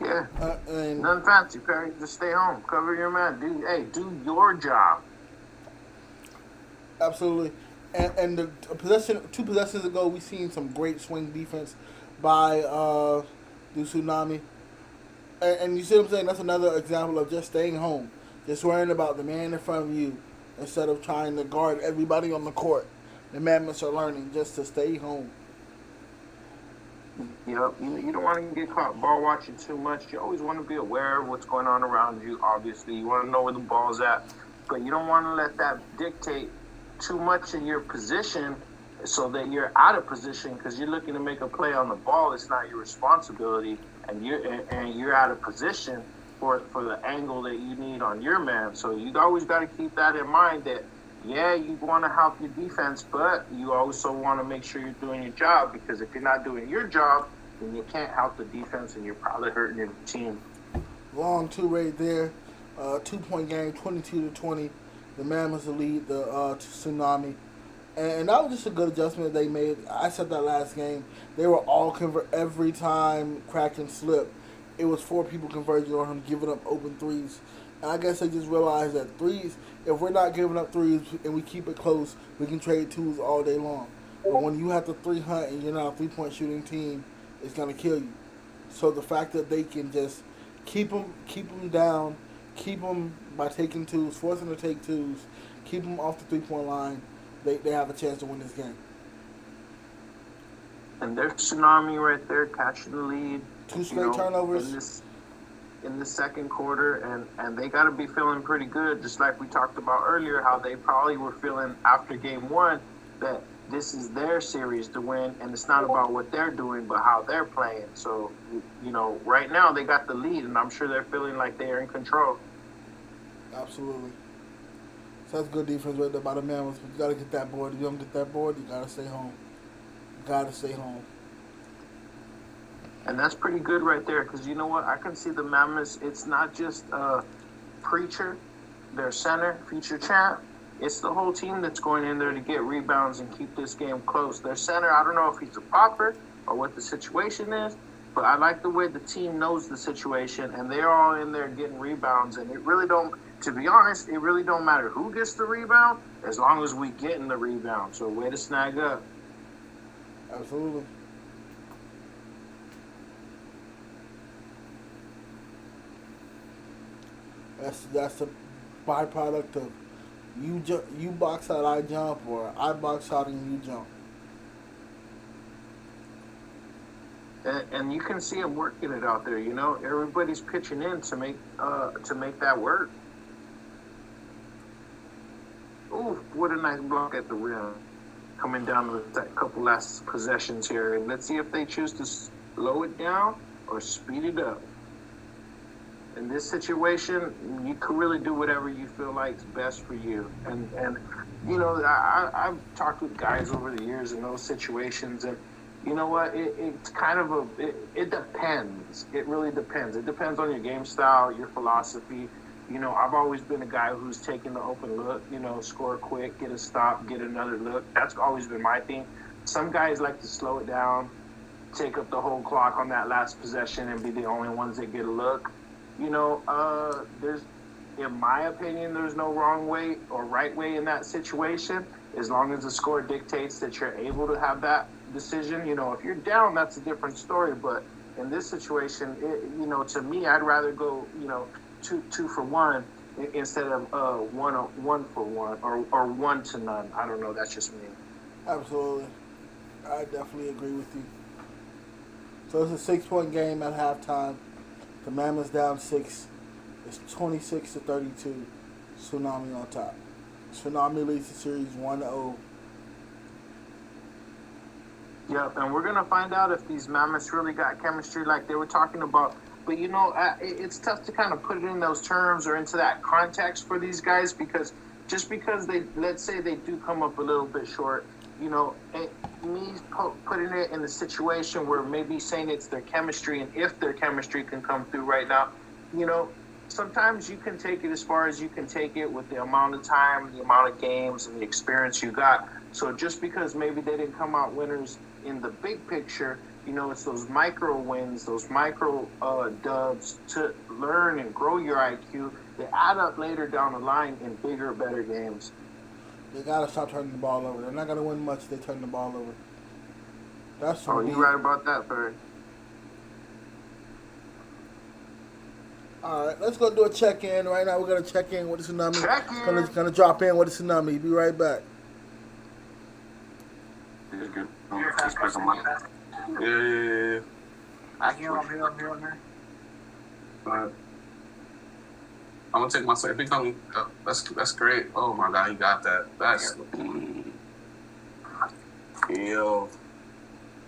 Yeah. And Nothing fancy, Perry. Just stay home. Cover your man. Do your job. Absolutely. And the two possessions ago, we seen some great swing defense by the Tsunami. And you see what I'm saying? That's another example of just staying home. Just worrying about the man in front of you instead of trying to guard everybody on the court. The Mammoths are learning just to stay home. Yep. You don't want to get caught ball watching too much. You always want to be aware of what's going on around you, obviously. You want to know where the ball's at. But you don't want to let that dictate too much of your position so that you're out of position because you're looking to make a play on the ball. It's not your responsibility, and you're out of position for the angle that you need on your man. So you always got to keep that in mind that, yeah, you want to help your defense, but you also want to make sure you're doing your job, because if you're not doing your job, then you can't help the defense and you're probably hurting your team. Long two right there. 2-point game, 22-20. The Mammoths lead the Tsunami. And that was just a good adjustment they made. I said that last game. They were all convert every time Kraken slipped. It was 4 people converging on him, giving up open threes. And I guess they just realized that threes, if we're not giving up threes and we keep it close, we can trade twos all day long. But when you have to 3-hunt and you're not a 3-point shooting team, it's going to kill you. So the fact that they can just keep them down, keep them by taking twos, force them to take twos, keep them off the 3-point line, they have a chance to win this game. And there's Tsunami right there catching the lead. 2 straight turnovers. In the second quarter, and they got to be feeling pretty good, just like we talked about earlier, how they probably were feeling after game 1 that this is their series to win, and it's not about what they're doing, but how they're playing. So, right now they got the lead, and I'm sure they're feeling like they're in control. Absolutely. So that's good defense right there by the Mammoths, but you got to get that board. If you don't get that board, you got to stay home. And that's pretty good right there, because you know what? I can see the Mammoths. It's not just Preacher, their center, future champ. It's the whole team that's going in there to get rebounds and keep this game close. Their center, I don't know if he's a popper or what the situation is, but I like the way the team knows the situation, and they're all in there getting rebounds. And it really don't, to be honest, it really don't matter who gets the rebound as long as we get in the rebound. So way to snag up. Absolutely. That's the byproduct of you box out, I jump, or I box out and you jump. And you can see them working it out there. Everybody's pitching in to make that work. Ooh, what a nice block at the rim. Coming down with that couple last possessions here, and let's see if they choose to slow it down or speed it up. In this situation, you can really do whatever you feel like is best for you. And I've talked with guys over the years in those situations, and you know what? It's kind of it depends. It really depends. It depends on your game style, your philosophy. I've always been a guy who's taken the open look, score quick, get a stop, get another look. That's always been my thing. Some guys like to slow it down, take up the whole clock on that last possession and be the only ones that get a look. There's, in my opinion, there's no wrong way or right way in that situation, as long as the score dictates that you're able to have that decision. If you're down, that's a different story. But in this situation, to me, I'd rather go, 2 for 1 instead of 1 for 1 or 1 to none. I don't know. That's just me. Absolutely. I definitely agree with you. So it's a 6-point game at halftime. The Mammoths down 6. It's 26-32. Tsunami on top. Tsunami leads the series 1-0. Yep, and we're going to find out if these Mammoths really got chemistry like they were talking about. But, it's tough to kind of put it in those terms or into that context for these guys, because just because let's say they do come up a little bit short, me putting it in a situation where maybe saying it's their chemistry, and if their chemistry can come through right now, sometimes you can take it as far as you can take it with the amount of time, the amount of games, and the experience you got. So just because maybe they didn't come out winners in the big picture, it's those micro wins, those micro dubs to learn and grow your IQ. They add up later down the line in bigger, better games. They gotta stop turning the ball over. They're not gonna win much if they turn the ball over. That's you're right about that, Barry. All right, let's go do a check-in. Right now, we're gonna check in with the Tsunami. Check-in. Gonna drop in with the Tsunami. Be right back. Yeah. I hear him. I'm gonna take my second. If he comes, that's great. Oh my God, he got that. That's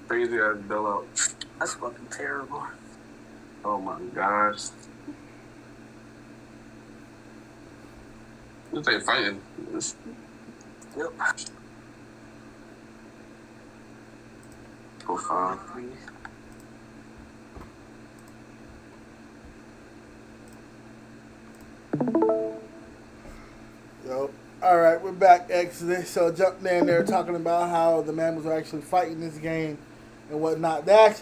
crazy as Bill out. That's fucking terrible. Oh my gosh. They fighting. Yep. Go far. we're back, X. So jumped in there talking about how the Mammals are actually fighting this game and whatnot. Their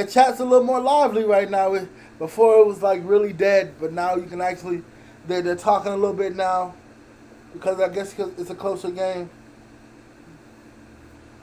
chat's a little more lively right now. Before it was like really dead, but now you can actually they're talking a little bit now because I guess it's a closer game.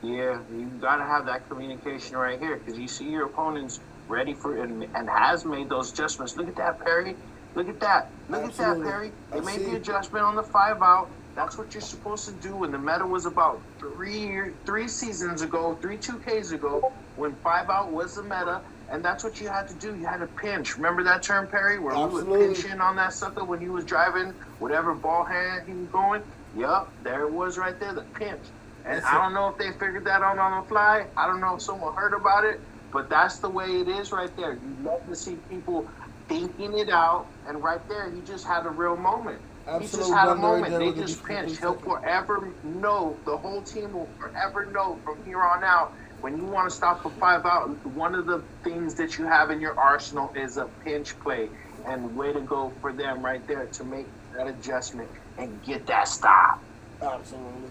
Yeah, you got to have that communication right here because you see your opponent's ready for and has made those adjustments. Look at that, Perry. Look at that. Look Absolutely. at that, Perry. They I made see. the adjustment on the 5 out. That's what you're supposed to do when the meta was about three seasons ago, 2Ks ago, when 5 out was the meta. And that's what you had to do. You had to pinch. Remember that term, Perry, where Absolutely. we would pinch in on that sucker when he was driving whatever ball hand he was going? Yup, there it was right there, the pinch. And I don't know if they figured that out on the fly. I don't know if someone heard about it, but that's the way it is right there. You love to see people thinking it out, and right there, he just had a real moment. He just Absolute had a blunder right moment. there They with the just defensive pinched. He'll second. forever know, the whole team will forever know from here on out, when you want to stop a 5 out, one of the things that you have in your arsenal is a pinch play. And way to go for them right there to make that adjustment and get that stop. Absolutely.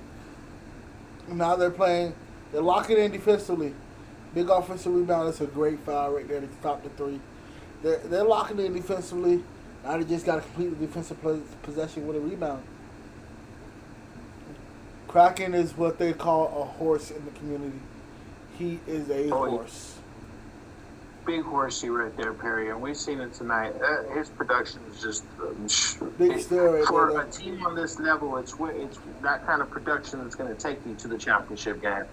Now they're locking in defensively. Big offensive rebound. That's a great foul right there to stop the three. They're locking in defensively. Now they just got to complete the defensive possession with a rebound. Kraken is what they call a horse in the community. He is a horse. Big horsey right there, Perry, and we've seen it tonight. His production is just Big steal right for there. a team on this level. It's that kind of production that's going to take you to the championship game.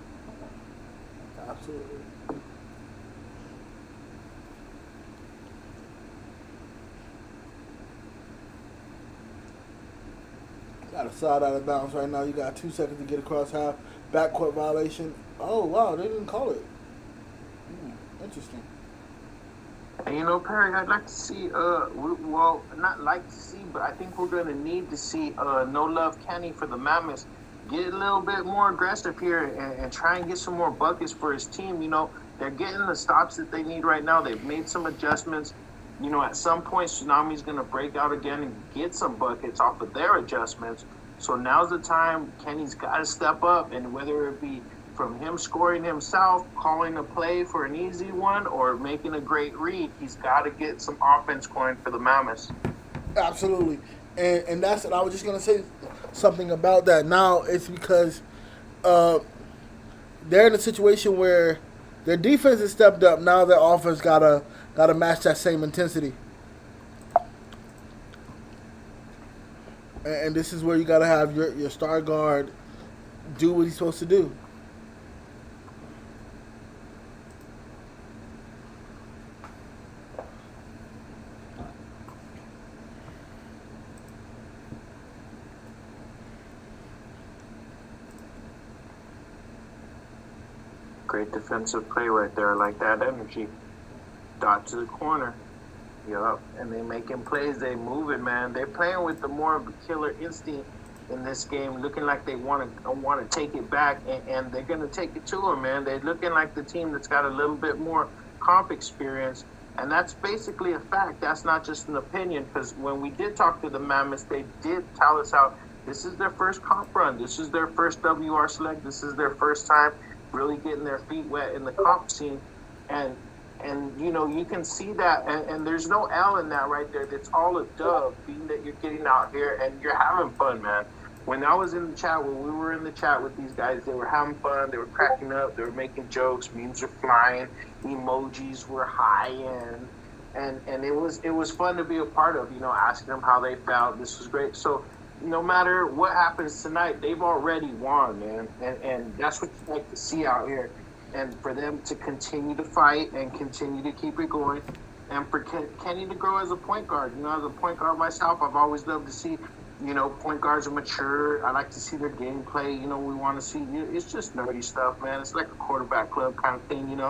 Absolutely. Got a side out of bounds right now. You got 2 seconds to get across half. Backcourt violation. Oh, wow. They didn't call it. Interesting. And Perry, I'd like to see, well, not like to see, but I think we're going to need to see No Love Kenny for the Mammoths get a little bit more aggressive here and try and get some more buckets for his team. They're getting the stops that they need right now. They've made some adjustments. At some point, Tsunami's going to break out again and get some buckets off of their adjustments. So now's the time Kenny's got to step up, and whether it be from him scoring himself, calling a play for an easy one, or making a great read, he's got to get some offense going for the Mammoths. Absolutely. And that's what I was just going to say something about that. Now it's because they're in a situation where their defense has stepped up. Now their offense got to match that same intensity. And this is where you got to have your star guard do what he's supposed to do. Great defensive play right there. I like that energy. Dot to the corner. Yup. And they making plays. They moving, man. They're playing with the more of a killer instinct in this game, looking like they want to take it back, and they're going to take it to them, man. They're looking like the team that's got a little bit more comp experience, and that's basically a fact. That's not just an opinion, because when we did talk to the Mammoths, they did tell us out. This is their first comp run. This is their first WR select. This is their first time really getting their feet wet in the comp scene, and you can see that, and there's no L in that right there. That's all a dub, being that you're getting out here and you're having fun, man. When I was in the chat, when we were in the chat with these guys, they were having fun, they were cracking up, they were making jokes, memes were flying, emojis were high end, and it was fun to be a part of, asking them how they felt. This was great. So no matter what happens tonight, they've already won, man, and that's what you like to see out here. And for them to continue to fight and continue to keep it going, and for Kenny to grow as a point guard. As a point guard myself, I've always loved to see, point guards are mature. I like to see their gameplay. We want to see. It's just nerdy stuff, man. It's like a quarterback club kind of thing,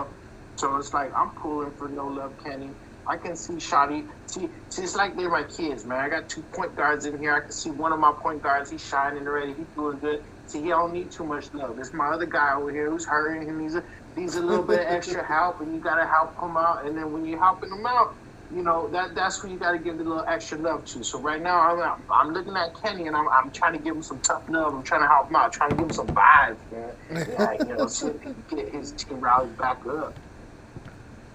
So it's like I'm pulling for No Love Kenny. I can see Shotty. See, it's like they're my kids, man. I got 2 point guards in here. I can see one of my point guards. He's shining already. He's doing good. See, he don't need too much love. There's my other guy over here who's hurting, and he's a little bit of extra help, and you got to help him out. And then when you're helping him out, that's where you got to give the little extra love to. So right now, I'm looking at Kenny, and I'm trying to give him some tough love. I'm trying to help him out, trying to give him some vibes, man. Yeah, see if he can get his team rallied back up.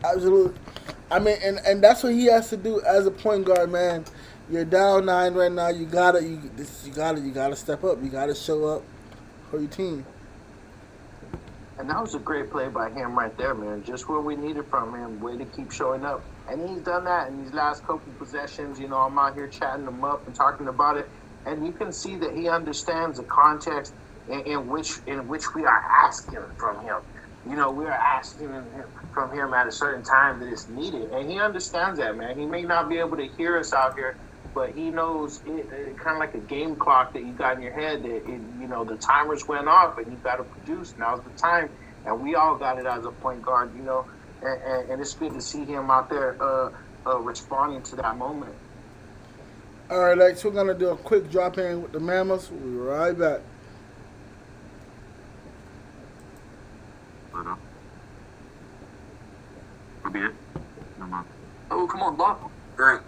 Absolutely. I mean, and that's what he has to do as a point guard, man. You're down 9 right now. You gotta step up. You gotta show up for your team. And that was a great play by him right there, man. Just what we needed from him. Way to keep showing up. And he's done that in these last couple possessions. I'm out here chatting him up and talking about it. And you can see that he understands the context in which we are asking from him. We are asking from him at a certain time that it's needed. And he understands that, man. He may not be able to hear us out here, but he knows it kind of like a game clock that you got in your head that the timers went off and you got to produce. Now's the time, and we all got it as a point guard, and it's good to see him out there responding to that moment. All right, Lex, we're gonna do a quick drop in with the Mammoths. We'll be right back. Oh, come on, Doc. Great.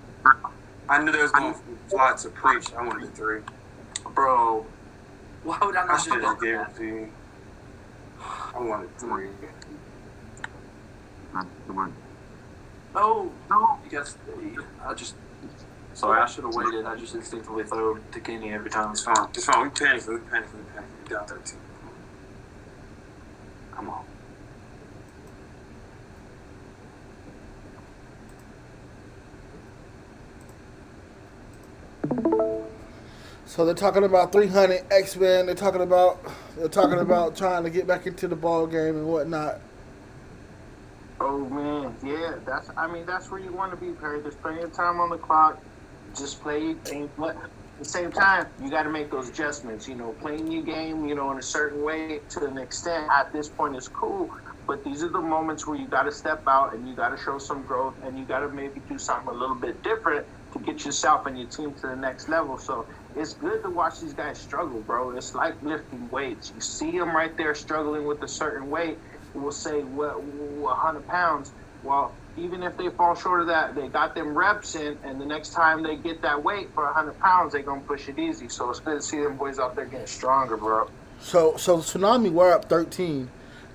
I knew there was going to fly to preach. I wanted a 3. Bro. Why would I I not should do have gave that? it to you. I wanted 3. No. Yes. Sorry, I should have waited. I just instinctively throw to Kenny every time. It's fine. It's fine. We panicked. We got 13. Come on. So they're talking about 300 X-Men. They're talking about trying to get back into the ball game and whatnot. Oh man, yeah, that's where you want to be, Perry. There's plenty of time on the clock. Just play your game. But at the same time, you got to make those adjustments. Playing your game, in a certain way to an extent at this point is cool. But these are the moments where you got to step out and you got to show some growth and you got to maybe do something a little bit different to get yourself and your team to the next level. So it's good to watch these guys struggle, bro. It's like lifting weights. You see them right there struggling with a certain weight. We'll say, 100 pounds. Well, even if they fall short of that, they got them reps in, and the next time they get that weight for 100 pounds, they're going to push it easy. So it's good to see them boys out there getting stronger, bro. So Tsunami were up 13.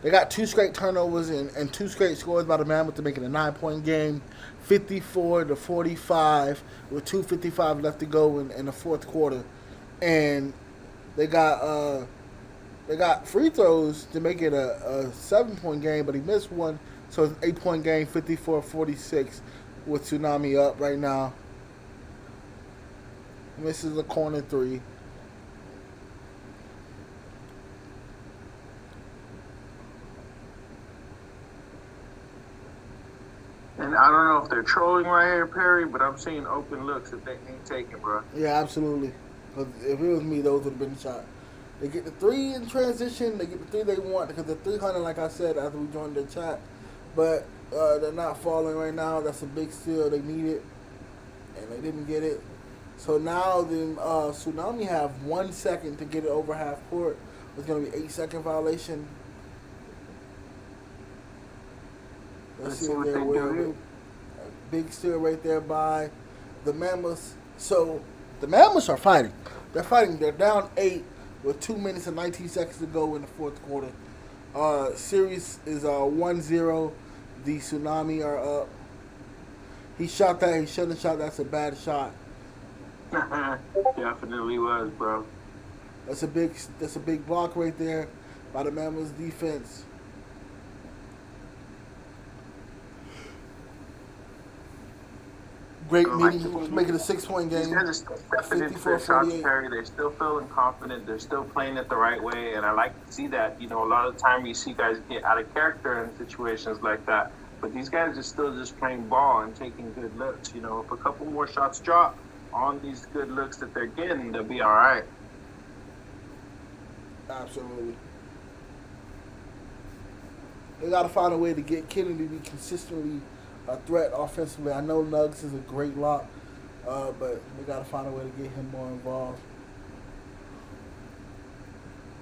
They got 2 straight turnovers and 2 straight scores by the Mammoth to make it a 9-point game, 54-45, with 2:55 left to go in the fourth quarter, and they got free throws to make it a 7-point game, but he missed one, so it's an 8-point game, 54-46, with Tsunami up right now. Misses a corner 3. And I don't know if they're trolling right here, Perry, but I'm seeing open looks that they ain't taking, bro. Yeah, absolutely. Because if it was me, those would have been shot. They get the 3 in transition. They get the 3 they want because the 300, like I said, after we joined the chat. But they're not falling right now. That's a big steal. They need it, and they didn't get it. So now the Tsunami have 1 second to get it over half court. It's going to be 8-second violation. Let's see what they will. Big steal right there by the Mammoths. So the Mammoths are fighting. They're fighting. They're down 8 with 2 minutes and 19 seconds to go in the fourth quarter. Series is 1-0. The Tsunami are up. He shot that. He shouldn't have shot. That's a bad shot. Definitely was, bro. That's a big block right there by the Mammoths defense. Great meeting, make it a 6-point These game. guys are still stepping into their shots, Perry. They're still feeling confident. They're still playing it the right way, and I like to see that. A lot of the time you see guys get out of character in situations like that, but these guys are still just playing ball and taking good looks. If a couple more shots drop on these good looks that they're getting, they'll be all right. Absolutely. They got to find a way to get Kennedy to be consistently a threat offensively. I know Nuggets is a great lock, but we got to find a way to get him more involved.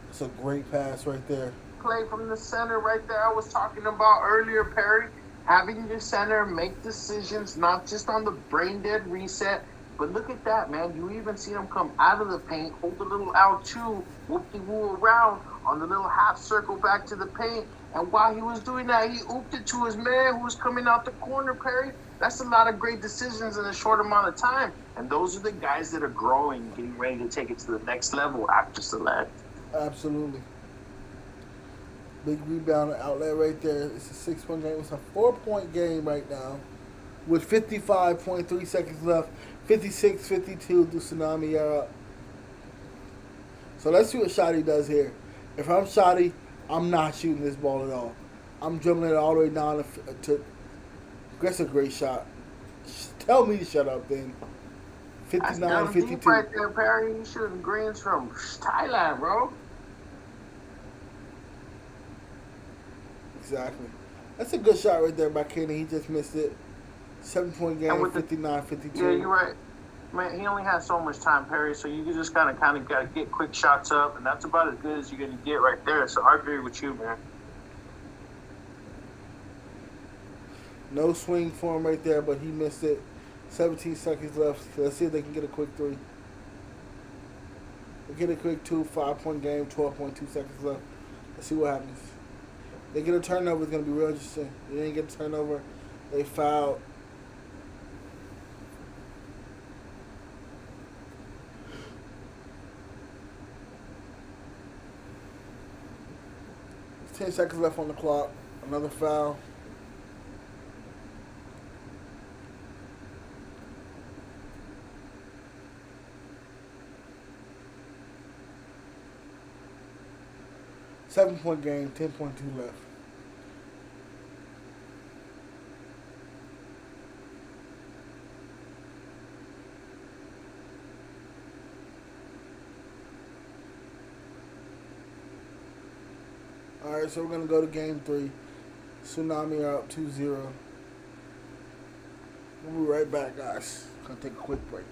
It's a great pass right there. Play from the center right there I was talking about earlier, Perry. having your center make decisions, not just on the brain dead reset, but look at that, man. You even see him come out of the paint, hold a little L2, whoop-de-woo around on the little half circle back to the paint. And while he was doing that, he ooped it to his man who was coming out the corner, Perry. That's a lot of great decisions in a short amount of time. And those are the guys that are growing, getting ready to take it to the next level after Select. Absolutely. Big rebound outlet right there. It's a 6-point game. It's a 4-point game right now with 55.3 seconds left. 56-52 to Tsunami are up. So let's see what Shotty does here. If I'm Shotty, I'm not shooting this ball at all. I'm dribbling it all the way down to that's a great shot. Tell me to shut up then. That's down deep 59-52. right there, Perry. You shooting greens from Thailand, bro. Exactly. That's a good shot right there by Kenny. He just missed it. 7-point game, 59-52. Yeah, you're right. Man, he only has so much time, Perry, so you just kind of got to get quick shots up, and that's about as good as you're going to get right there. So I agree with you, man. No swing for him right there, but he missed it. 17 seconds left. So let's see if they can get a quick 3. They get a quick 2, 5-point game, 12.2 seconds left. Let's see what happens. They get a turnover, it's going to be real interesting. They didn't get a turnover. They fouled. There's 10 seconds left on the clock. Another foul. Seven-point game, 10.2 left. All right, so we're going to go to game 3. Tsunami are up 2-0. We'll be right back, guys. Going to take a quick break.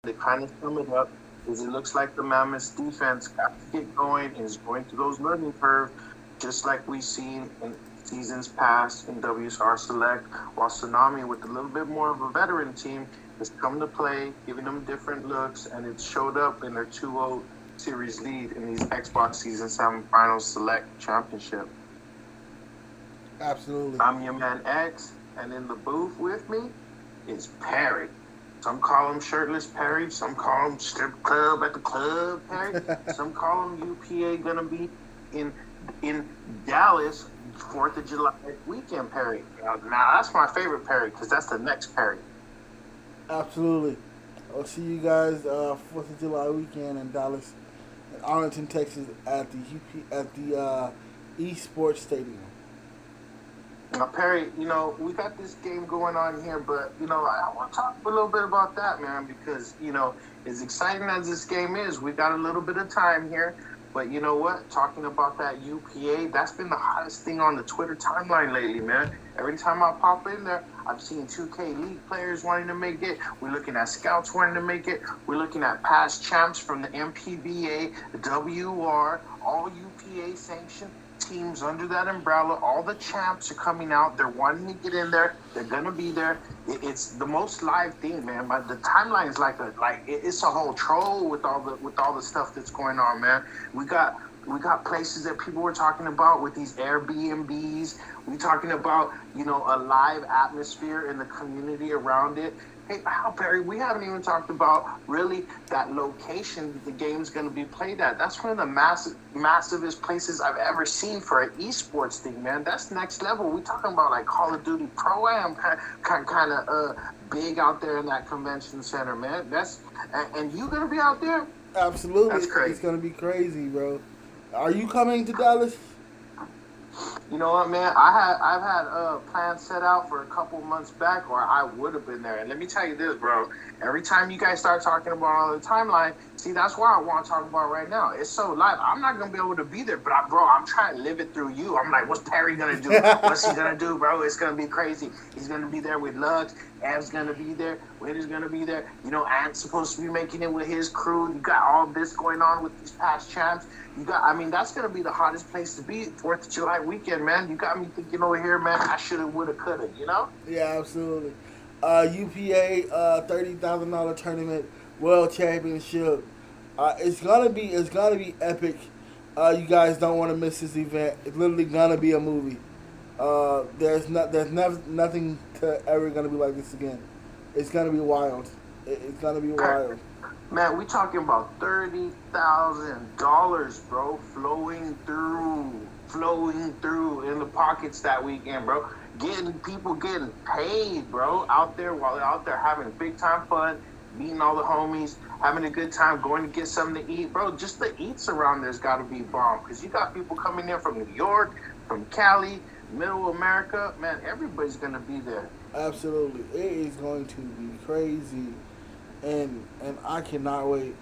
to kind of sum it up is it looks like the Mammoths defense got to get going and is going through those learning curves, just like we've seen in seasons past in WSR Select, while Tsunami, with a little bit more of a veteran team, has come to play, giving them different looks, and it showed up in their 2-0 series lead in these Xbox Season 7 Finals Select Championship. Absolutely. I'm your man X, and in the booth with me is Perry. Some call him Shirtless Perry, some call him Strip Club at the Club Perry, some call him UPA gonna be in Dallas 4th of July weekend Perry. Now that's my favorite Perry because that's the next Perry. Absolutely. I'll see you guys 4th of July weekend in Dallas, in Arlington, Texas, at the Esports Stadium. Now, Perry, we got this game going on here, but, I want to talk a little bit about that, man, because, as exciting as this game is, we got a little bit of time here. But you know what? Talking about that UPA, that's been the hottest thing on the Twitter timeline lately, man. Every time I pop in there, I've seen 2K League players wanting to make it. We're looking at scouts wanting to make it. We're looking at past champs from the MPBA, the WR, all UPA sanctioned teams under that umbrella. All the champs are coming out. They're wanting to get in there. They're gonna be there. It's the most live thing, man. But the timeline is it's a whole troll with all the stuff that's going on, man. We got places that people were talking about with these Airbnbs. We're talking about a live atmosphere in the community around it. Hey, Al Perry, we haven't even talked about really that location that the game's going to be played at. That's one of the massivest places I've ever seen for an esports thing, man. That's next level. We're talking about like Call of Duty Pro-Am kind of big out there in that convention center, man. And you going to be out there? Absolutely. That's crazy. It's going to be crazy, bro. Are you coming to Dallas? You know what, man? I've had plans set out for a couple months back, or I would have been there. And let me tell you this, bro. Every time you guys start talking about on the timeline, see, that's why I want to talk about right now. It's so live. I'm not gonna be able to be there, but I'm trying to live it through you. I'm like, what's Perry gonna do? What's he gonna do, bro? It's gonna be crazy. He's gonna be there with Lux. Ev's gonna be there. Winter's gonna be there. Ant's supposed to be making it with his crew. You got all this going on with these past champs. That's going to be the hottest place to be 4th of July weekend, man. You got me thinking over here, man, I should have, would have, could have, Yeah, absolutely. UPA $30,000 tournament world championship. It's gonna be epic. You guys don't want to miss this event. It's literally gonna be a movie. There's nothing ever gonna be like this again. It's gonna be wild. It's gonna be wild. Man, we talking about $30,000, bro, flowing through in the pockets that weekend, bro. People getting paid, bro, out there while they're out there having big time fun, meeting all the homies, having a good time, going to get something to eat, bro. Just the eats around there's got to be bomb because you got people coming in from New York, from Cali, Middle America. Man, everybody's gonna be there. Absolutely, it is going to be crazy. And I cannot wait.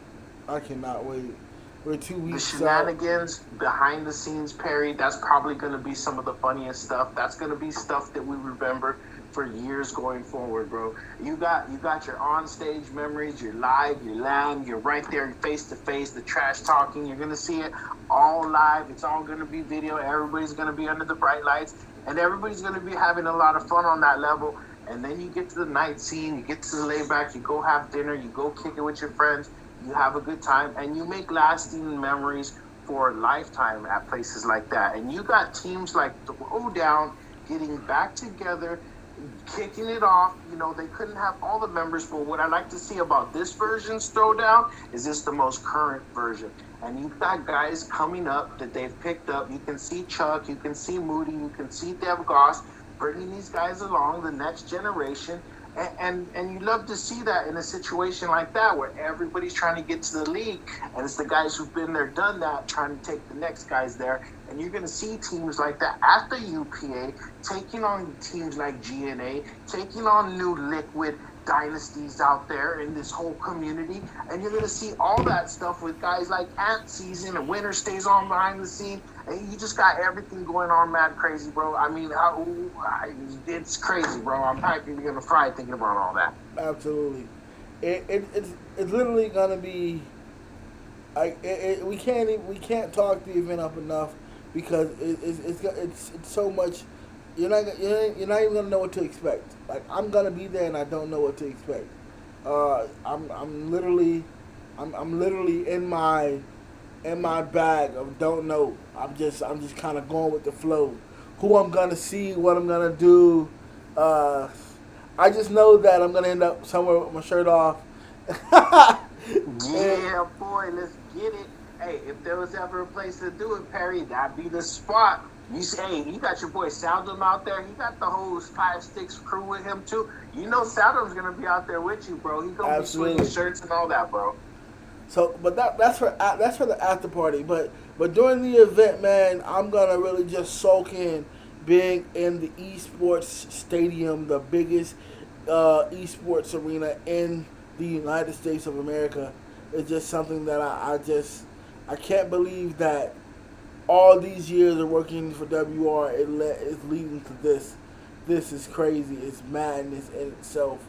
We're 2 weeks The shenanigans behind the scenes, Perry, that's probably going to be some of the funniest stuff. That's going to be stuff that we remember for years going forward, bro. You got your on-stage memories, your live, your LAN, you're right there face to face, the trash talking. You're going to see it all live. It's all going to be video. Everybody's going to be under the bright lights, and everybody's going to be having a lot of fun on that level. And then you get to the night scene, you get to the layback, you go have dinner, you go kick it with your friends, you have a good time, and you make lasting memories for a lifetime at places like that. And you got teams like Throwdown getting back together, kicking it off. They couldn't have all the members, but what I like to see about this version's Throwdown is this the most current version. And you've got guys coming up that they've picked up. You can see Chuck, you can see Moody, you can see Dev Goss, bringing these guys along, the next generation, and you love to see that in a situation like that where everybody's trying to get to the league, and it's the guys who've been there, done that, trying to take the next guys there, and you're going to see teams like that at the UPA taking on teams like GNA, taking on new Liquid dynasties out there in this whole community, and you're going to see all that stuff with guys like Ant Season and Winter stays on behind the scene, and you just got everything going on mad crazy, bro. It's crazy, bro. I'm probably going to fry thinking about all that. Absolutely. It's literally gonna be like we can't talk the event up enough because it's so much. You're not even gonna know what to expect. Like I'm gonna be there and I don't know what to expect. I'm literally in my bag of don't know. I'm just kind of going with the flow. Who I'm gonna see, what I'm gonna do. Uh, I just know that I'm gonna end up somewhere with my shirt off. And Yeah, boy, let's get it. Hey, if there was ever a place to do it, Perry, that'd be the spot. You say, hey, you got your boy Saldum out there. He got the whole Five Sticks crew with him too. You know, Saldum's gonna be out there with you, bro. He's gonna be absolutely. swinging shirts and all that, bro. So, but that's for the after party. But during the event, man, I'm gonna really just soak in being in the esports stadium, the biggest esports arena in the United States of America. It's just something that I can't believe that all these years of working for WR is leading to this. This is crazy. It's madness in itself.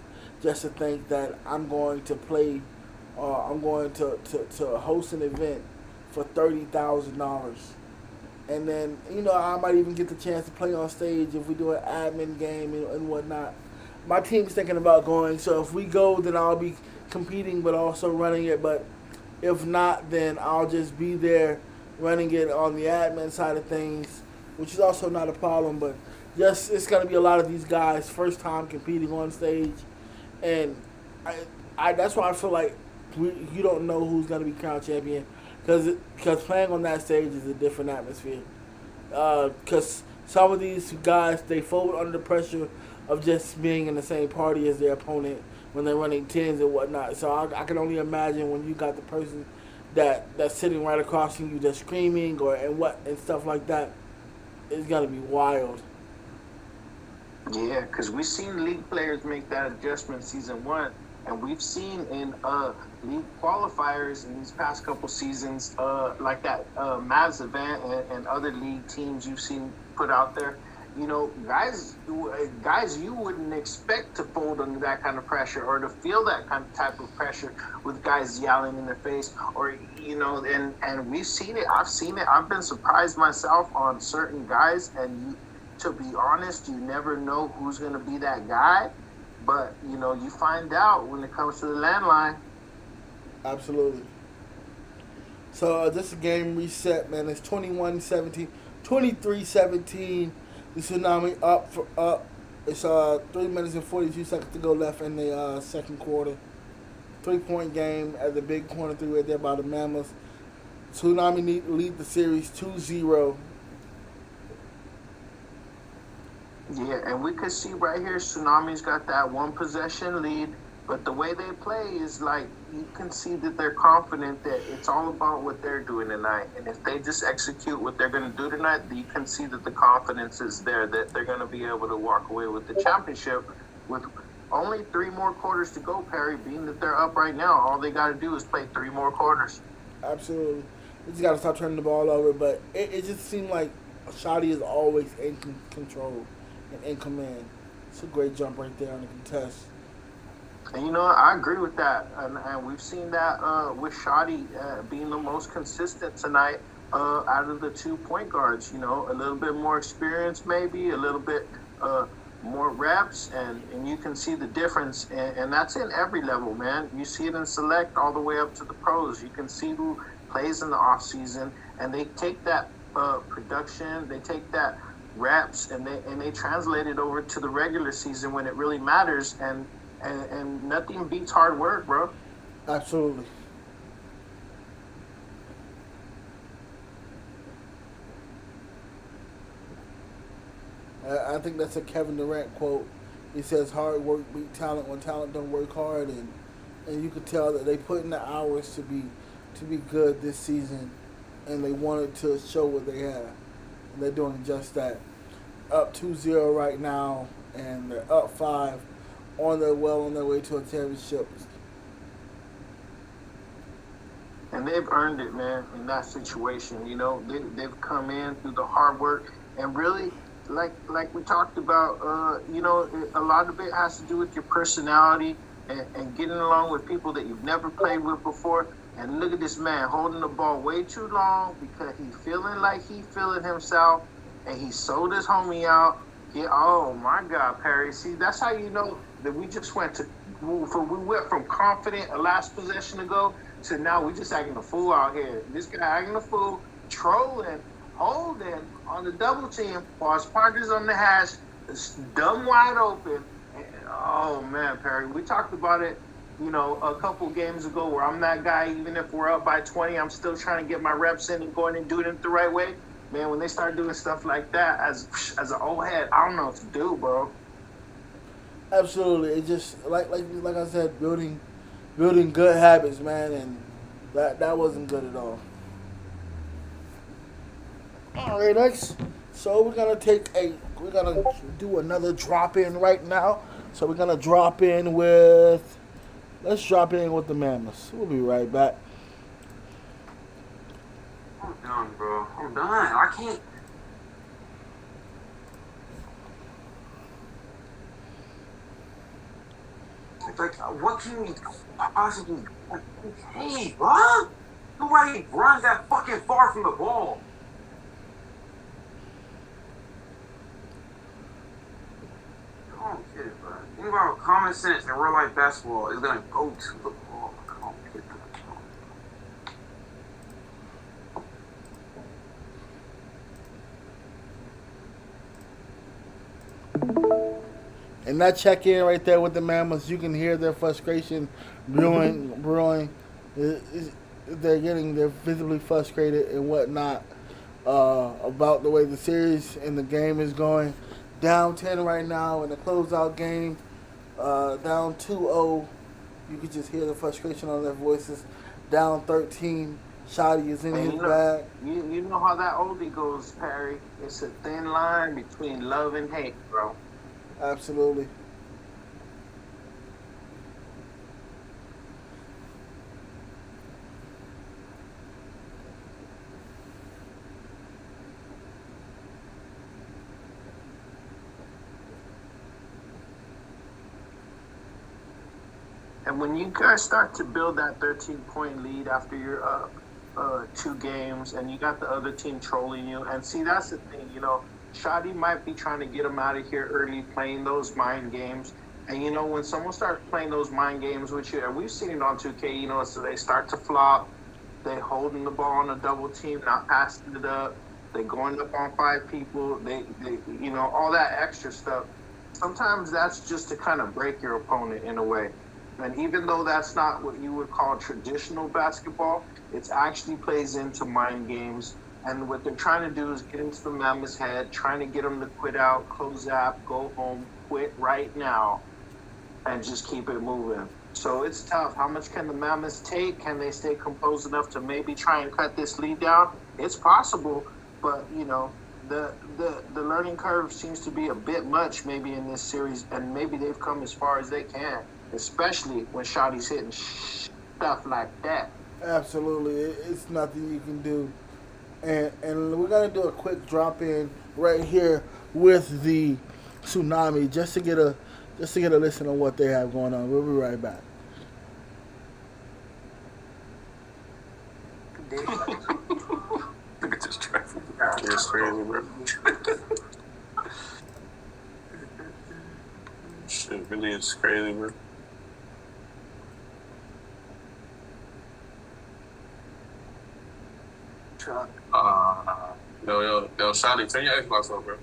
Just to think that I'm going to play, I'm going to host an event for $30,000, and then I might even get the chance to play on stage if we do an admin game and whatnot. My team's thinking about going, so if we go, then I'll be competing but also running it. But if not, then I'll just be there running it on the admin side of things, which is also not a problem. But just it's gonna be a lot of these guys first time competing on stage, and I that's why I feel like you don't know who's gonna be crowned champion because playing on that stage is a different atmosphere. Because some of these guys they fold under the pressure of just being in the same party as their opponent when they're running tens and whatnot. So I can only imagine when you got the person that's sitting right across from you that's screaming and stuff like that. It's gonna be wild. Yeah, because we've seen league players make that adjustment season one, and we've seen in league qualifiers in these past couple seasons, like that Mavs event and other league teams you've seen put out there. Guys you wouldn't expect to fold under that kind of pressure or to feel that kind of type of pressure with guys yelling in their face and we've seen it. I've seen it. I've been surprised myself on certain guys, and to be honest, you never know who's going to be that guy, but you find out when it comes to the landline. Absolutely. So this game reset, man. It's 21-17, 23-17. The Tsunami up. It's 3 minutes and 42 seconds to go left in the second quarter. 3-point game at the big corner three right there by the Mammoths. Tsunami lead the series 2-0. Yeah, and we could see right here, Tsunami's got that one possession lead, but the way they play is like you can see that they're confident that it's all about what they're doing tonight. And if they just execute what they're going to do tonight, you can see that the confidence is there, that they're going to be able to walk away with the championship with only 3 more quarters to go, Perry. Being that they're up right now, all they got to do is play 3 more quarters. Absolutely. You just got to stop turning the ball over. But it just seemed like Shotty is always in control and in command. It's a great jump right there on the contest. And I agree with that, and we've seen that with Shotty being the most consistent tonight out of the 2 point guards. A little bit more experience, maybe a little bit more reps, and you can see the difference, and that's in every level, man. You see it in select all the way up to the pros. You can see who plays in the off season, and they take that production, they take that reps, and they translate it over to the regular season when it really matters, and nothing beats hard work, bro. Absolutely. I think that's a Kevin Durant quote. He says, "Hard work beat talent when talent don't work hard," and you could tell that they put in the hours to be good this season, and they wanted to show what they have, and they're doing just that. Up 2-0 right now, and they're up 5. On their way to a championship. And they've earned it, man, in that situation. They've come in through the hard work, and really, like we talked about, a lot of it has to do with your personality, and getting along with people that you've never played with before. And look at this man holding the ball way too long because he's feeling like he's feeling himself, and he sold his homie out. Yeah, oh my God, Perry. See, that's how you know that we just went from confident a last possession ago to now we just acting a fool out here. This guy acting a fool, trolling, holding on the double team while his partner's on the hash, it's dumb wide open. And, oh man, Perry, we talked about it, a couple games ago where I'm that guy. Even if we're up by 20, I'm still trying to get my reps in and going and doing it the right way. Man, when they start doing stuff like that, as an old head, I don't know what to do, bro. Absolutely. It just like I said, building good habits, man, and that wasn't good at all. All right, next. So we're gonna do another drop in right now. So we're gonna drop in with the Mammoths. We'll be right back. I'm done, bro. I'm done. I can't. Like, what can we possibly do? Hey, bro. Nobody runs that fucking far from the ball. I don't get it, bro. Think about common sense in real life basketball is gonna go to the ball. I don't get the And that check in right there with the Mammoths, you can hear their frustration brewing. They're visibly frustrated and whatnot about the way the series and the game is going. Down 10 right now in the closeout game, down 2-0. You can just hear the frustration on their voices. Down 13, Shotty is in his bag. You know how that oldie goes, Perry. It's a thin line between love and hate, bro. Absolutely. And when you guys start to build that 13-point lead after you're up 2 games and you got the other team trolling you, and see, that's the thing, Shotty might be trying to get him out of here early, playing those mind games. And, when someone starts playing those mind games with you, and we've seen it on 2K, so they start to flop, they holding the ball on a double team, not passing it up, they going up on 5 people, they all that extra stuff. Sometimes that's just to kind of break your opponent in a way. And even though that's not what you would call traditional basketball, it actually plays into mind games. And what they're trying to do is get into the Mammoth's head, trying to get them to quit out, close app, go home, quit right now, and just keep it moving. So it's tough. How much can the Mammoths take? Can they stay composed enough to maybe try and cut this lead down? It's possible, but, the learning curve seems to be a bit much maybe in this series, and maybe they've come as far as they can, especially when Shotty's hitting stuff like that. Absolutely. It's nothing you can do. And we're gonna do a quick drop in right here with the Tsunami just to get a listen on what they have going on. We'll be right back. Look at this traffic. It's crazy, bro. Shit really is crazy, bro. Yo, Shotty, turn your Xbox off, bro.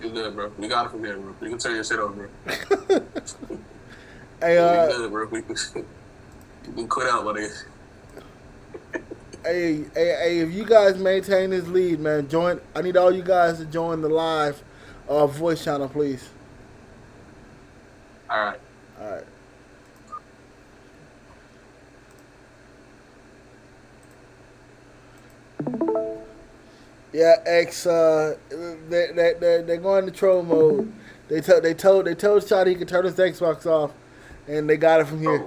You good, bro. We got it from here, bro. You can turn your shit off, bro. Hey, we good, bro. We can quit out, buddy. Hey, if you guys maintain this lead, man, I need all you guys to join the live voice channel, please. All right. Yeah, X. They're going to troll mode. They told Shotty he could turn his Xbox off, and they got it from here.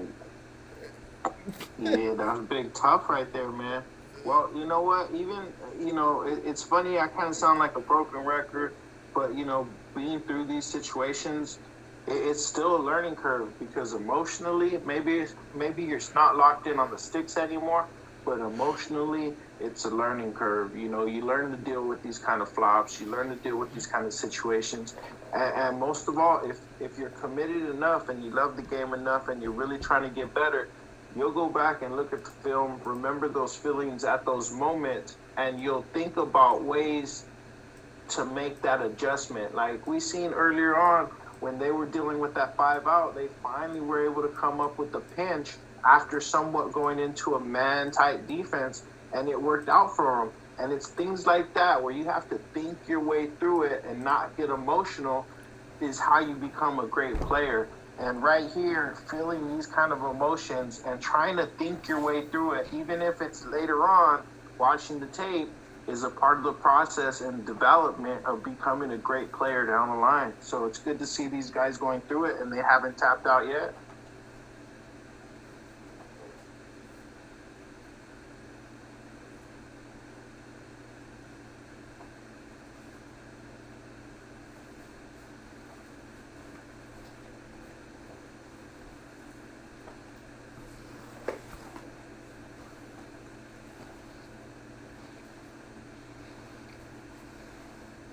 Yeah, that's big tough right there, man. Well, you know what? Even, it's funny. I kind of sound like a broken record, but, being through these situations, it's still a learning curve because emotionally, maybe you're not locked in on the sticks anymore, but emotionally, it's a learning curve. You know, you learn to deal with these kind of flops, you learn to deal with these kind of situations, and most of all, if you're committed enough and you love the game enough and you're really trying to get better, you'll go back and look at the film, remember those feelings at those moments, and you'll think about ways to make that adjustment. Like we seen earlier on when they were dealing with that 5 out, they finally were able to come up with the pinch after somewhat going into a man type defense, and it worked out for them. And it's things like that where you have to think your way through it and not get emotional is how you become a great player. And right here, feeling these kind of emotions and trying to think your way through it, even if it's later on, watching the tape, is a part of the process and development of becoming a great player down the line. So it's good to see these guys going through it and they haven't tapped out yet.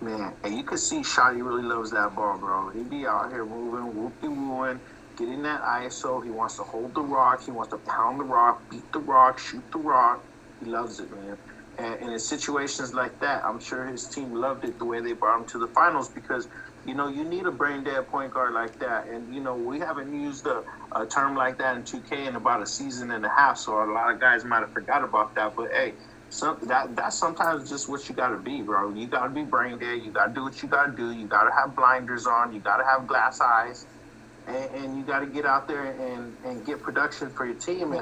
Man, and you can see Shotty really loves that ball, bro. He be out here moving, whoopie-wooing, getting that ISO. He wants to hold the rock. He wants to pound the rock, beat the rock, shoot the rock. He loves it, man. And in situations like that, I'm sure his team loved it the way they brought him to the finals because, you know, you need a brain-dead point guard like that. And, you know, we haven't used a term like that in 2K in about a season and a half, so a lot of guys might have forgot about that. But, hey, that's sometimes just what you gotta be, bro. You gotta be brain dead. You gotta do what you gotta do. You gotta have blinders on. You gotta have glass eyes, and you gotta get out there and get production for your team.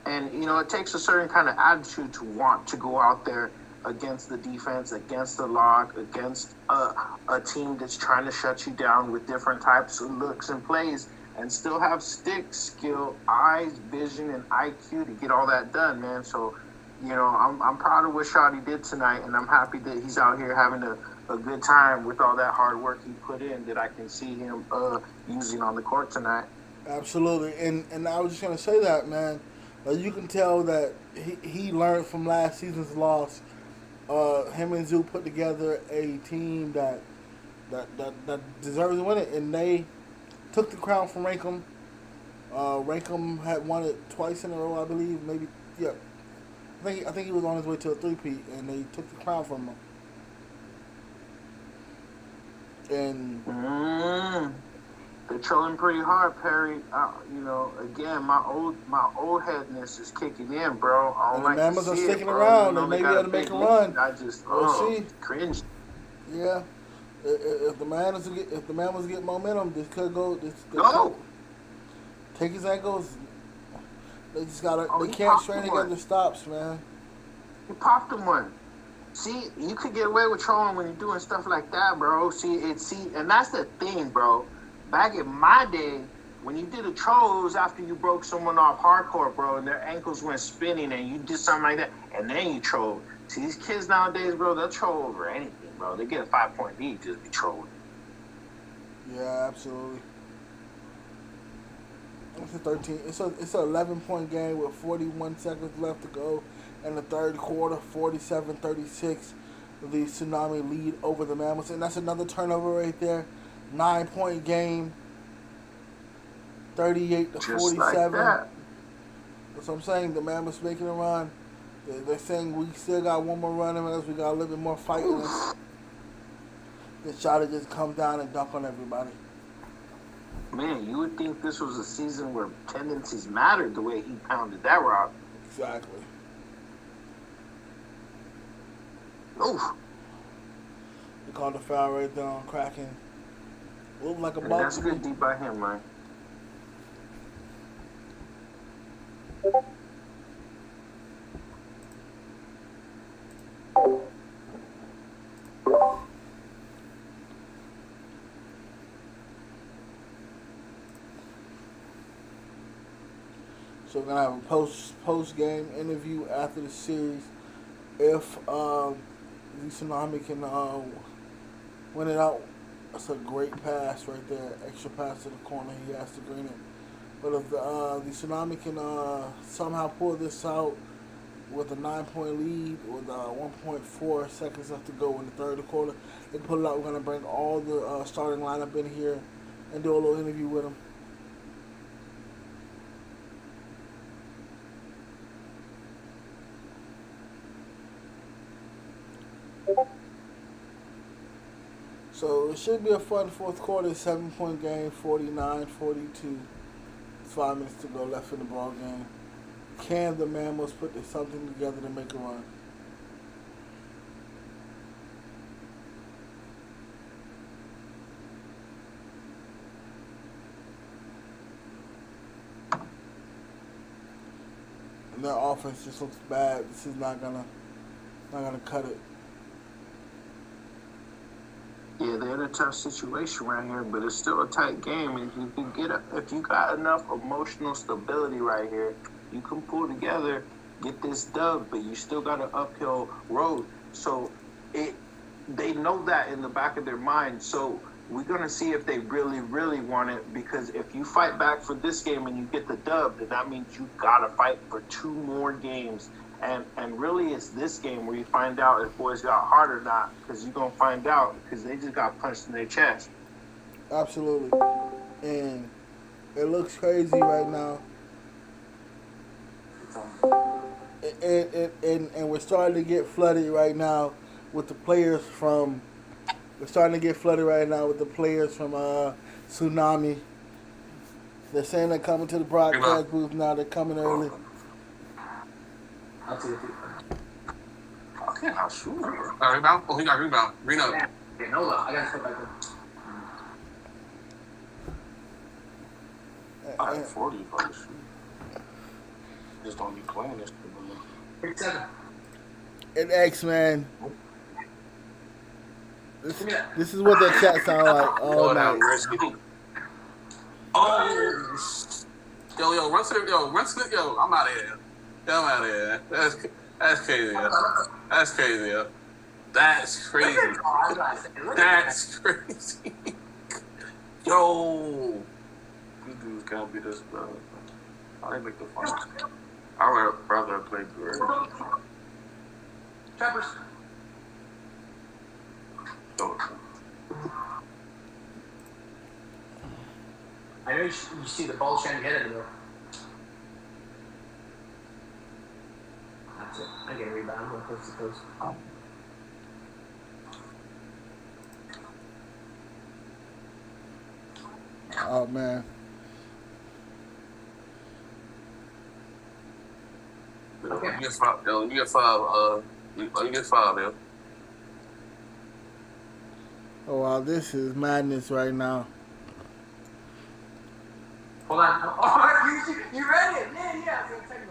And you know, it takes a certain kind of attitude to want to go out there against the defense, against the lock, against a team that's trying to shut you down with different types of looks and plays, and still have stick skill, eyes, vision, and IQ to get all that done, man. So. You know, I'm proud of what Shotty did tonight, and I'm happy that he's out here having a good time with all that hard work he put in that I can see him using on the court tonight. Absolutely, and I was just gonna say that, man. You can tell that he learned from last season's loss. Him and Zoo put together a team that deserves to win it, and they took the crown from Rankum. Rankum had won it twice in a row, I believe. Maybe, yeah. I think he was on his way to a three-peat, and they took the crown from him. And they're trolling pretty hard, Perry. You know, again, my old headness is kicking in, bro. I don't and like the Mamas to are see sticking it, bro. around. You know, They may be able to make a run. I just We'll see. cringe. Yeah, if the Mamas get momentum, this could go. Go. Take his ankles. They just gotta. Oh, they he can't popped strain him together one. stops, man. He popped him one. See, you could get away with trolling when you're doing stuff like that, bro. And that's the thing, bro. Back in my day, when you did the trolls after you broke someone off hardcore, bro, and their ankles went spinning, and you did something like that, and then you trolled. See, these kids nowadays, bro, they'll troll over anything, bro. They get a 5-point lead just be trolling. Yeah, absolutely. It's a 13. It's an 11-point game with 41 seconds left to go in the third quarter. 47-36. The Tsunami lead over the Mammoths, and that's another turnover right there. 9-point game. 38-47. Just like that. That's what I'm saying. The Mammoths making a run. They're saying we still got one more run in us. We got a little bit more fight in us. The shot to just come down and dunk on everybody. Man, you would think this was a season where tendencies mattered the way he pounded that rock. Exactly. Oof. They called the foul right there on Kraken. Looked like a And ball. that's good deep by him, man. So we're gonna have a post game interview after the series. If the Tsunami can win it out That's a great pass right there. Extra pass to the corner. He has to green it. But if the Tsunami can somehow pull this out with a 9-point lead with 1.4 seconds left to go in the third quarter, they pull it out. We're going to bring all the starting lineup in here and do a little interview with them. So it should be a fun fourth quarter. 7-point game, 49-42. 5 minutes to go left in the ball game. Can the Mammals put something together to make a run? And their offense just looks bad. This is not gonna cut it. Yeah, they're in a tough situation right here, but it's still a tight game. And if you got enough emotional stability right here, you can pull together, get this dub. But you still got an uphill road. So they know that in the back of their mind. So we're gonna see if they really, really want it. Because if you fight back for this game and you get the dub, then that means you gotta fight for 2 more games. And really, it's this game where you find out if boys got heart or not, because you're going to find out because they just got punched in their chest. Absolutely. And it looks crazy right now. And we're starting to get flooded right now with the players from... We're starting to get flooded right now with the players from Tsunami. They're saying they're coming to the broadcast booth now. They're coming early. I'll take it. I can't not shoot. Rebound? Oh, he got rebound. Green up. Yeah, no, I gotta step back there. I have 40 if I can shoot. Just don't be playing this. 37. And X-Man. This is what that chat sound like all night. Oh, yo, run to the, I'm out of here. I'm out of here. That's crazy. That's crazy. That's crazy. That's crazy. Yo, these dudes can't be this bad. How they make the finals? I would rather play good. Trappers. I know you see the ball trying to get it though. That's it. I get a rebound. I'm going coast to coast. Oh, man. Okay. You get 5. Yo, you get 5. You get 5, yo. Oh, wow. This is madness right now. Hold on. Oh, you read it? Yeah. I was going to tell you.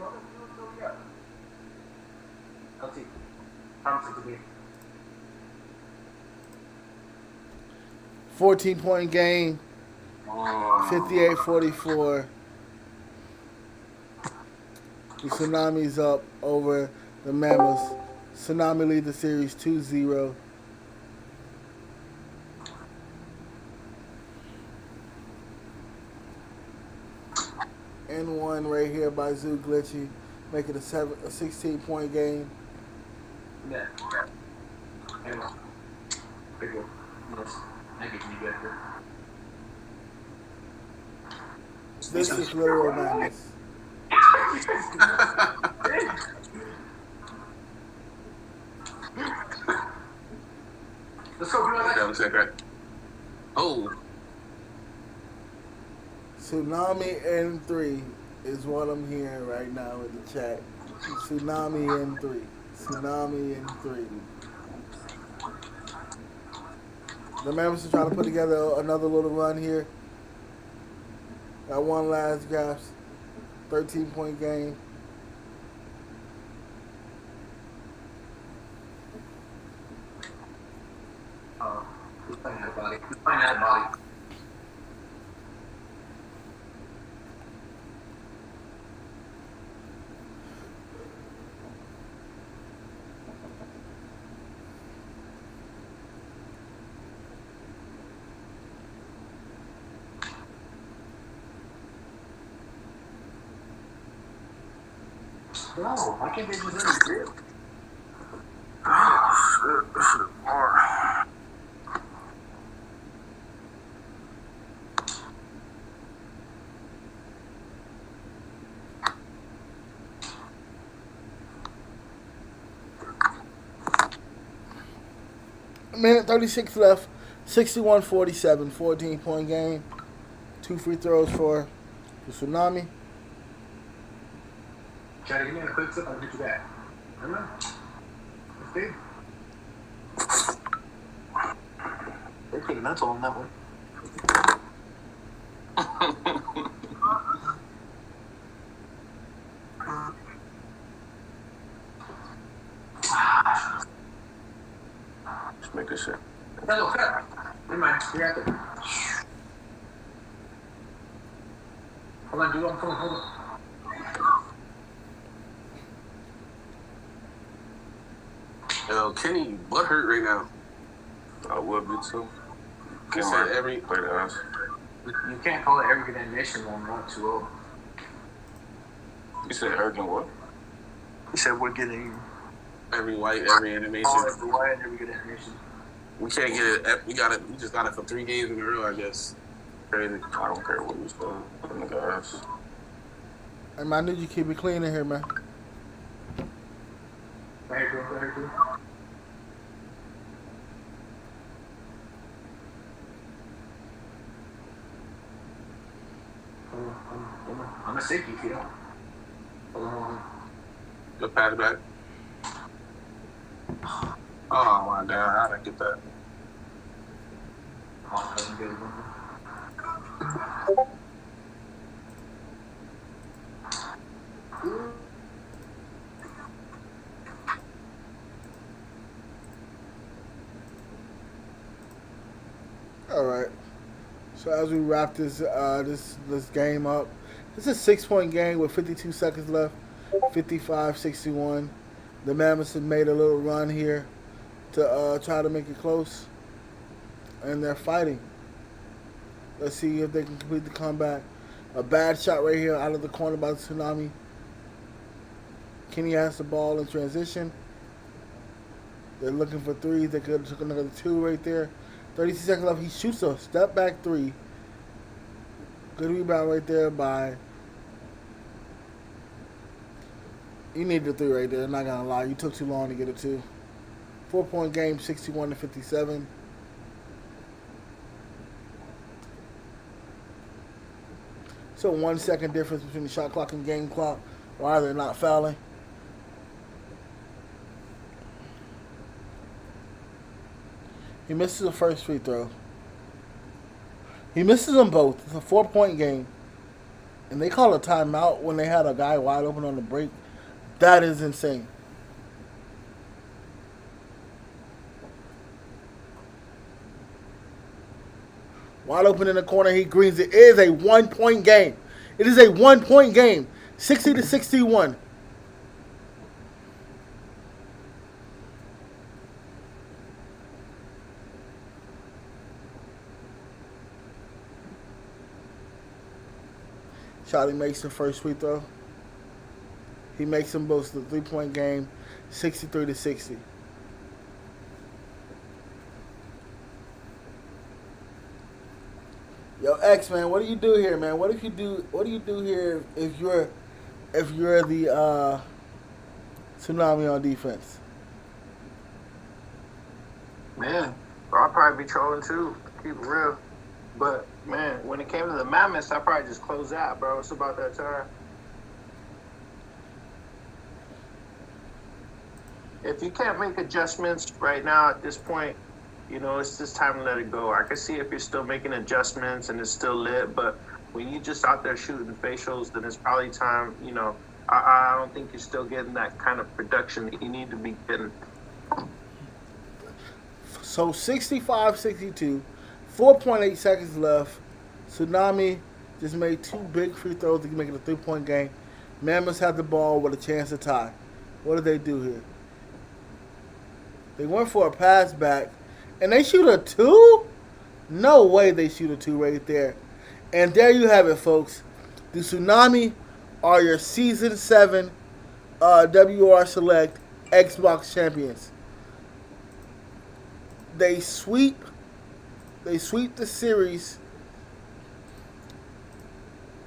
I'll see. Promise it to be. 14-point game. 58-44. The Tsunami's up over the Mammoths. Tsunami lead the series 2-0. N1 right here by Zoo Glitchy. Make it a 16-point game. Yeah. Anyway. Pretty good. Yes. I get you better. This is literal madness. Let's go, bro. Oh. Tsunami N3 is what I'm hearing right now in the chat. Tsunami N3. Tsunami N3. The Mammoths are trying to put together another little run here. Got one last gasp. 13-point game. He's playing out of body. He's playing out of body. No, why can't they just let it drip? Oh, shit. This shit is hard. Minute 36 left. 61-47. 14-point game. 2 free throws for the Tsunami. Try to give me a quick tip, I'll get you back. I know. Let's see. They're taking mental on that one. Just make this shit. That's okay. Never mind. You're out there. Hold on, dude. I'm coming. Hold on. Yo, Kenny, butt hurt right now. I would be too. He said every. Play the ass. You can't call it every good animation when we're not too old. You said arrogant what? He said we're getting Every white, every animation. all every white and every good animation. We can't get it. We got it. We just got it for 3 games in a row, I guess. Crazy. I don't care what you say. That nigga ass. Hey, man, I need you to keep it clean in here, man. Right here, girl. Right here, girl. I'm gonna save you if you don't. Hold on. Good pass back. Oh my god, how did I get that? Oh, I didn't get it. All right. So as we wrap this this game up, it's a 6-point game with 52 seconds left. 55-61. The Mammoths have made a little run here to try to make it close, and they're fighting. Let's see if they can complete the comeback. A bad shot right here out of the corner by the Tsunami. Kenny has the ball in transition. They're looking for threes. They could have took another 2 right there. 32 seconds left. He shoots a step back 3. Good rebound right there by. You needed a 3 right there. I'm not gonna lie. You took too long to get a 2. 4-point game, 61-57. So 1 second difference between the shot clock and game clock. Why they're not fouling? He misses the first free throw. He misses them both. It's a 4-point game. And they call a timeout when they had a guy wide open on the break. That is insane. Wide open in the corner, he greens it. It is a 1-point game. It is a 1-point game. 60-61. Charlie makes the first free throw. He makes them both the 3-point game, 63-60. Yo, X man, what do you do here, man? What do you do here if you're the Tsunami on defense? Man, I'll probably be trolling too. Keep it real. But man, when it came to the Mammoths, I probably just closed out, bro. It's about that time. If you can't make adjustments right now at this point, you know, it's just time to let it go. I can see if you're still making adjustments and it's still lit, but when you just out there shooting facials, then it's probably time, you know, I don't think you're still getting that kind of production that you need to be getting. So 65-62, 4.8 seconds left. Tsunami just made 2 big free throws to make it a 3-point game. Mammoths had the ball with a chance to tie. What did they do here? They went for a pass back, and they shoot a 2? No way they shoot a 2 right there. And there you have it, folks. The Tsunami are your Season 7 WR Select Xbox champions. They sweep. They sweep the series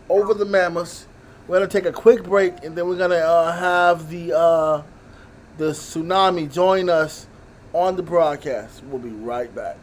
over the Mammoths. We're gonna take a quick break, and then we're gonna have the Tsunami join us on the broadcast. We'll be right back.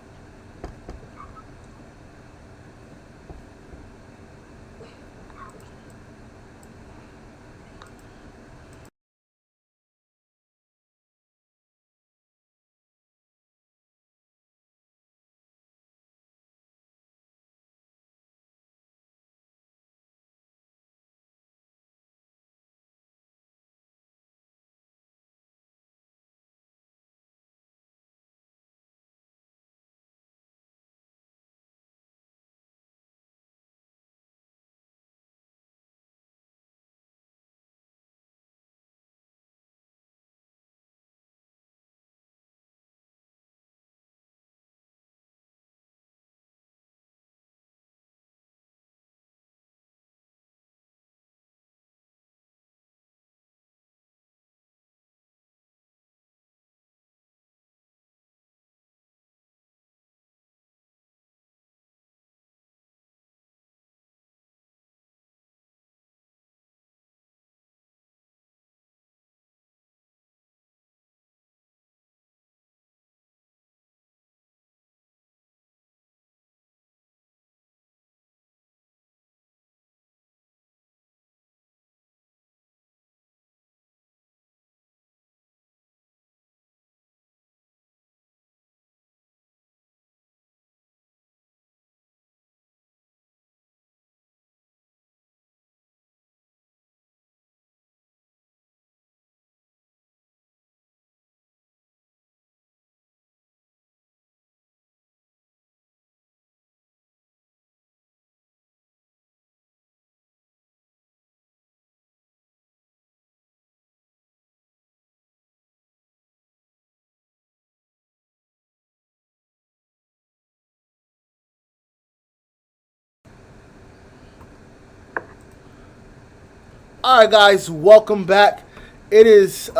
All right, guys, welcome back. It is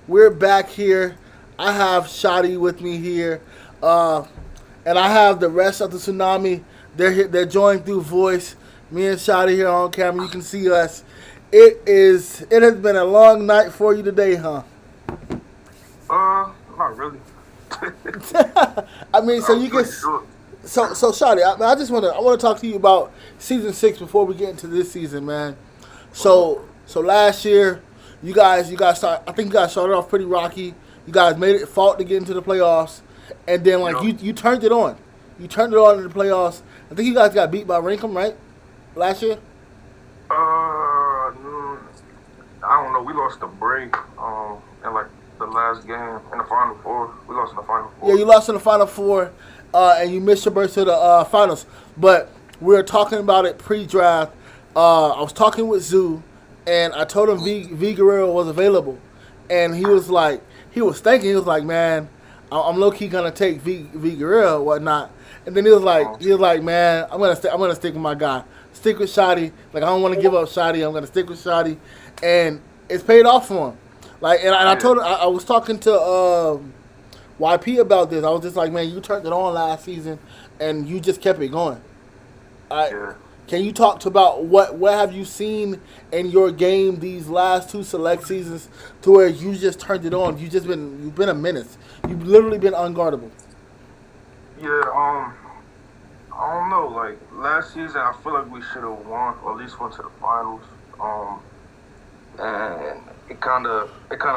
we're back here. I have Shotty with me here, and I have the rest of the Tsunami. They're joined through voice. Me and Shotty here on camera. You can see us. It has been a long night for you today, huh? Not really. I mean, so you can. So Shotty, I want to talk to you about season 6 before we get into this season, man. So last year, you guys I think you guys started off pretty rocky. You guys fought to get into the playoffs, and then you turned it on. You turned it on in the playoffs. I think you guys got beat by Rinkham, right? Last year. I don't know. We lost the break. In like the last game in the Final Four. We lost in the Final Four. Yeah, you lost in the Final Four, and you missed your berth to the finals. But we were talking about it pre-draft. I was talking with Zoo, and I told him V Guerrero was available, and he was like, man, I'm low key gonna take V Guerrero and whatnot. And then he was like, man, I'm gonna stick with my guy, stick with Shotty. Like I don't want to give up Shotty. I'm gonna stick with Shotty, and it's paid off for him. Like, and I told him I was talking to YP about this. I was just like, man, you turned it on last season, and you just kept it going. Can you talk about what have you seen in your game these last 2 select seasons to where you just turned it on? You've been a menace. You've literally been unguardable. Yeah, I don't know. Like last season, I feel like we should have won or at least went to the finals. And it kind of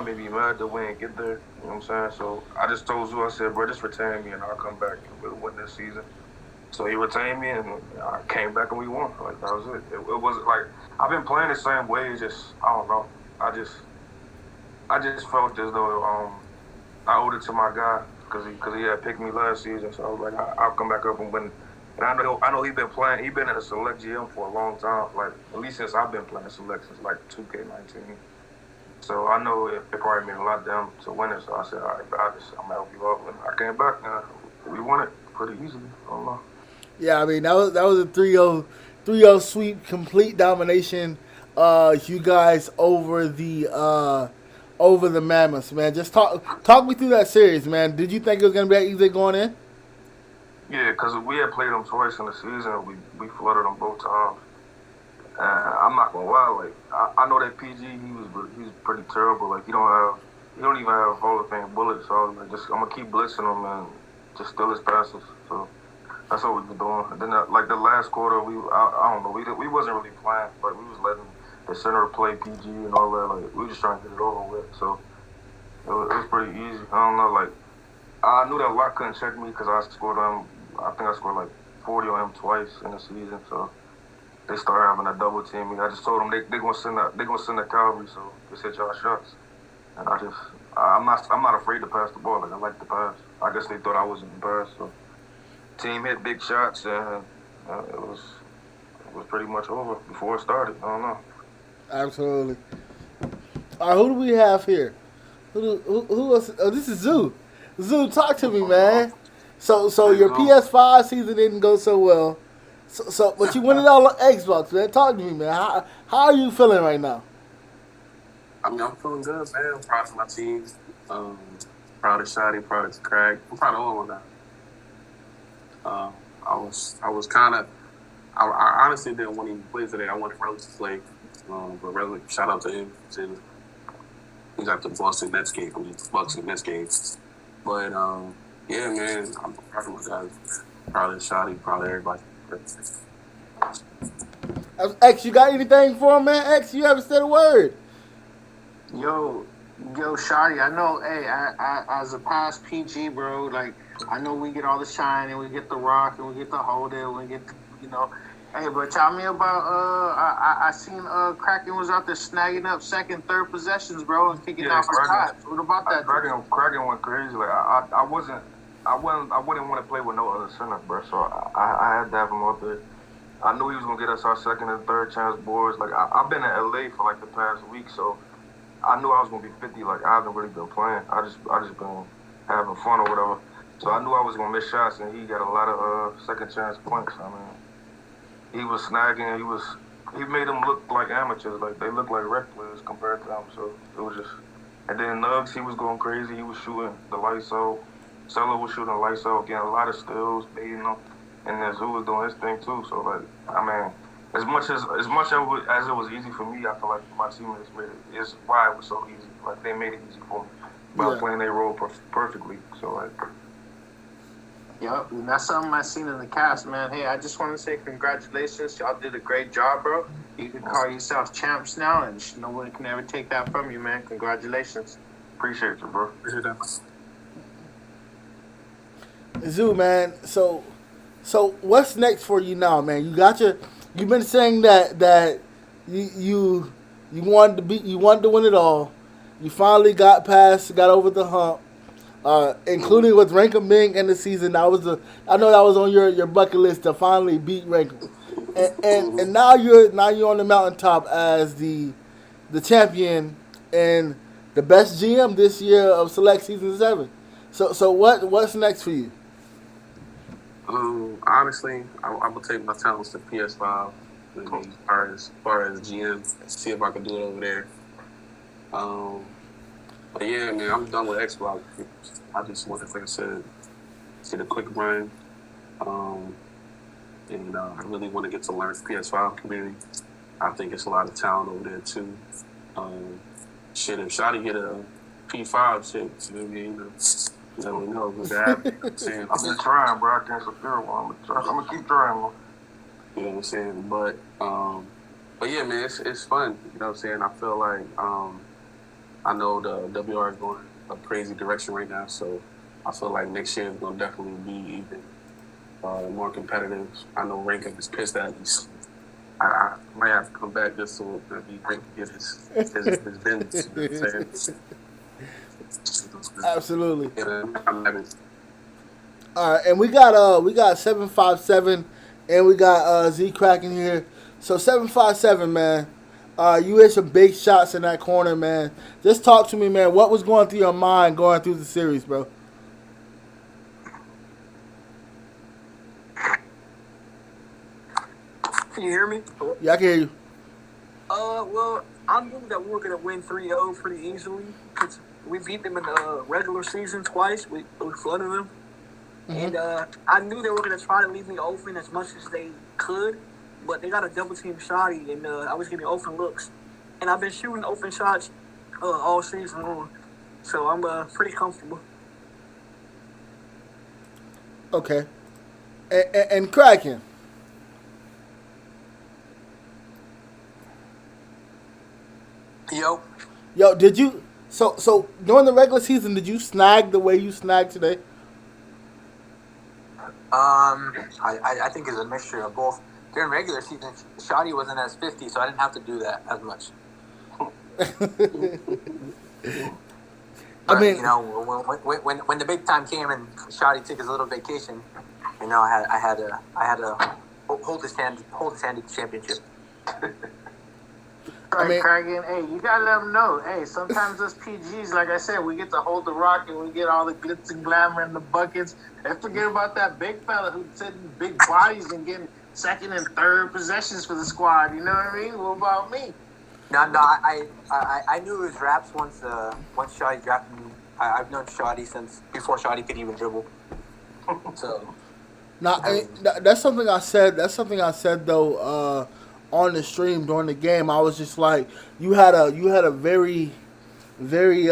made me mad that we didn't get there. You know what I'm saying? So I just told Zoo, I said, bro, just retain me and I'll come back and we'll win this season. So he retained me, and I came back and we won. Like that was it. It wasn't like I've been playing the same way. Just I don't know. I just felt as though I owed it to my guy because he had picked me last season. So I was like, I'll come back up and win. And I know he's been playing. He's been in a select GM for a long time. Like at least since I've been playing select since like 2K19. So I know it probably meant a lot to him to win it. So I said, all right, bro, I'm gonna help you out. And I came back and we won it pretty easily. I don't know. Yeah, I mean that was a 3-0 sweep, complete domination. you guys over the Mammoths, man. Just talk me through that series, man. Did you think it was gonna be that easy going in? Yeah, because we had played them twice in the season. We flooded them both times. I'm not gonna lie, like I know that PG he's pretty terrible. Like he don't even have Hall of Fame bullets. So I was like, I'm gonna keep blitzing him and just steal his passes. So that's what we've been doing. And then like the last quarter, I don't know, we wasn't really playing, but we was letting the center play PG and all that. Like we were just trying to get it over with. So it was pretty easy. I don't know, like I knew that Locke couldn't check me because I scored I think I scored like 40 on him twice in the season. So they started having a double team me. I just told them they gonna send the cavalry, so just hit y'all shots. And I'm not afraid to pass the ball. Like I like to pass. I guess they thought I wasn't the pass. So team hit big shots and it was pretty much over before it started. I don't know. Absolutely. All right, who do we have here? Who else? Oh, this is Zoo. Zoo, talk to me, man. So your PS5 season didn't go so well. So but you won it all on Xbox, man. Talk to me, man. How are you feeling right now? I mean, I'm feeling good, man. I'm proud of my team. Proud of Shotty, proud of Craig. I'm proud of all of them. I was kind of. I honestly didn't want him to play today. I wanted Relic to play, but Relic, shout out to him. He got the Boston Nets game. Bucks and Nets game. But yeah, man, I'm proud of my guys. Proud of Shotty. Proud of everybody. X, you got anything for him, man? X, you haven't said a word. Yo, Shotty, I know, hey, I as a past PG, bro, like, I know we get all the shine and we get the rock and we get the hold it and we get, hey, but tell me about, I seen Kraken was out there snagging up second, third possessions, bro, and kicking out for shots. What about that? Kraken went crazy. Like, I wouldn't want to play with no other center, bro, so I had to have him out there. I knew he was going to get us our second and third chance boards. Like, I've been in LA for, like, the past week, so I knew I was going to be 50. Like, I haven't really been playing. I just been having fun or whatever. So I knew I was going to miss shots, and he got a lot of second chance points. I mean, he was snagging. He made them look like amateurs. Like, they looked like rec players compared to him. So it was just. And then Nugs, he was going crazy. He was shooting the lights out. Cello was shooting the lights out, getting a lot of steals, baiting them. And then Zoo was doing his thing too. So like, I mean, as much as it was easy for me, I feel like my teammates made it. Is why it was so easy. Like they made it easy for me by playing their role perfectly. So like, Yep, and that's something I seen in the cast, man. Hey, I just want to say congratulations. Y'all did a great job, bro. You can call yourselves champs now, and no one can ever take that from you, man. Congratulations. appreciate you, bro. Appreciate that. Zoo, man. So what's next for you now, man? You've been saying that you wanted to win it all. You finally got over the hump, including with Rankin Ming in the season. I know that was on your bucket list to finally beat Rankin, and now you're on the mountaintop as the champion and the best GM this year of Select Season 7. So what's next for you? Honestly, I would take my talents to PS5. As far as GM, see if I can do it over there. But yeah, man, I'm done with Xbox. I just want to, like I said, get a quick run. And I really want to get to learn the PS5 community. I think it's a lot of talent over there too. If Shotty get a P5, shit, you never know what that happens. I've been trying, bro. I can't secure one. I'm gonna keep trying one. You know what I'm saying? But yeah, man, it's fun. You know what I'm saying? I feel like I know the WR is going a crazy direction right now, so I feel like next year is going to definitely be even more competitive. I know Rankin is pissed at me. So I might have to come back just so that Rankin get his business. You know what I'm saying? Absolutely. Yeah, I'm having. All right, and we got 757, and we got Z Kraken here. So 757, man, you hit some big shots in that corner, man. Just talk to me, man. What was going through your mind going through the series, bro? Can you hear me? Yeah, I can hear you. Well, I knew that we were gonna win 3-0 pretty easily because we beat them in the regular season twice. We flooded them, and I knew they were gonna try to leave me open as much as they could, but they got a double team shotty, and I was getting open looks, and I've been shooting open shots all season long, so I'm pretty comfortable. Okay. And Kraken. Yo, did you so during the regular season did you snag the way you snagged today? I think it's a mixture of both. During regular season, Shotty wasn't as 50, so I didn't have to do that as much. But, I mean, you know, when the big time came and Shotty took his little vacation, you know, I had to hold his hand at the championship. Right, I mean- Kragan, hey, you gotta let them know. Hey, sometimes us PGs, like I said, we get to hold the rock and we get all the glitz and glamour and the buckets. And forget about that big fella who's sitting big bodies and getting second and third possessions for the squad. You know what I mean? What about me? No, I knew his raps once Shotty drafted me. I've known Shotty since before Shotty could even dribble. So. Now, that's something I said. That's something I said though on the stream during the game. I was just like, you had a very, very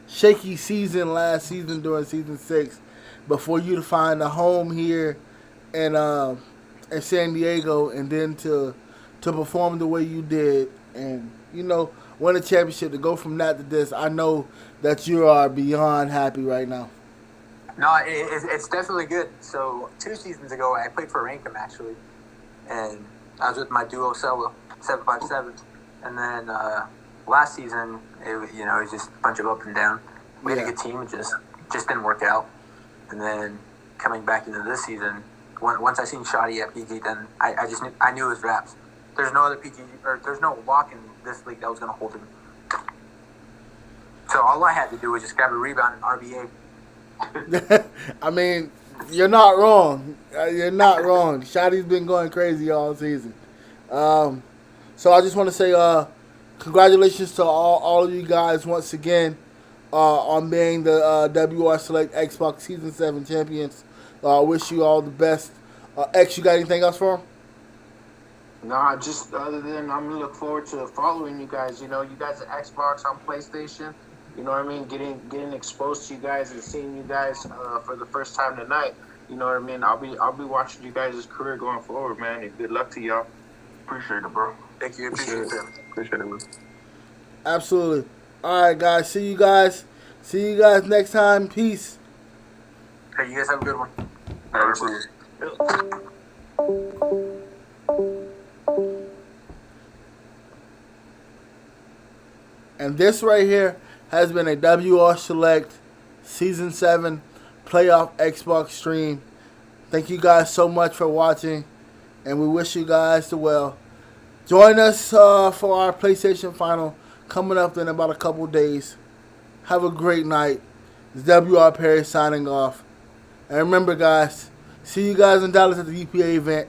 shaky season last season during season 6, before you to find a home here in San Diego, and then to perform the way you did, and you know, win a championship. To go from that to this, I know that you are beyond happy right now. No, it's definitely good. So 2 seasons ago, I played for Rankum actually, and I was with my duo solo 757, and then last season it was just a bunch of up and down. We had a good team, it just didn't work out. And then coming back into this season, once I seen Shotty at PG, then I knew his raps. There's no other PG or there's no lock in this league that was gonna hold him. So all I had to do was just grab a rebound and RBA. I mean, you're not wrong. You're not wrong. Shotty's been going crazy all season. So I just want to say congratulations to all of you guys once again on being the WR Select Xbox Season 7 champions. I wish you all the best. X, you got anything else for him? Nah, just other than I'm gonna look forward to following you guys. You know, you guys at Xbox, on PlayStation. You know what I mean? Getting exposed to you guys and seeing you guys for the first time tonight. You know what I mean? I'll be watching you guys' career going forward, man. And good luck to y'all. Appreciate it, bro. Thank you, appreciate it. Appreciate it, man. Absolutely. All right, guys. See you guys. See you guys next time. Peace. Hey, you guys have a good one. All right, bro. And this right here has been a WR Select Season 7 Playoff Xbox stream. Thank you guys so much for watching, and we wish you guys the well. Join us for our PlayStation Final coming up in about a couple days. Have a great night. It's WR Perry signing off. And remember, guys, see you guys in Dallas at the UPA event.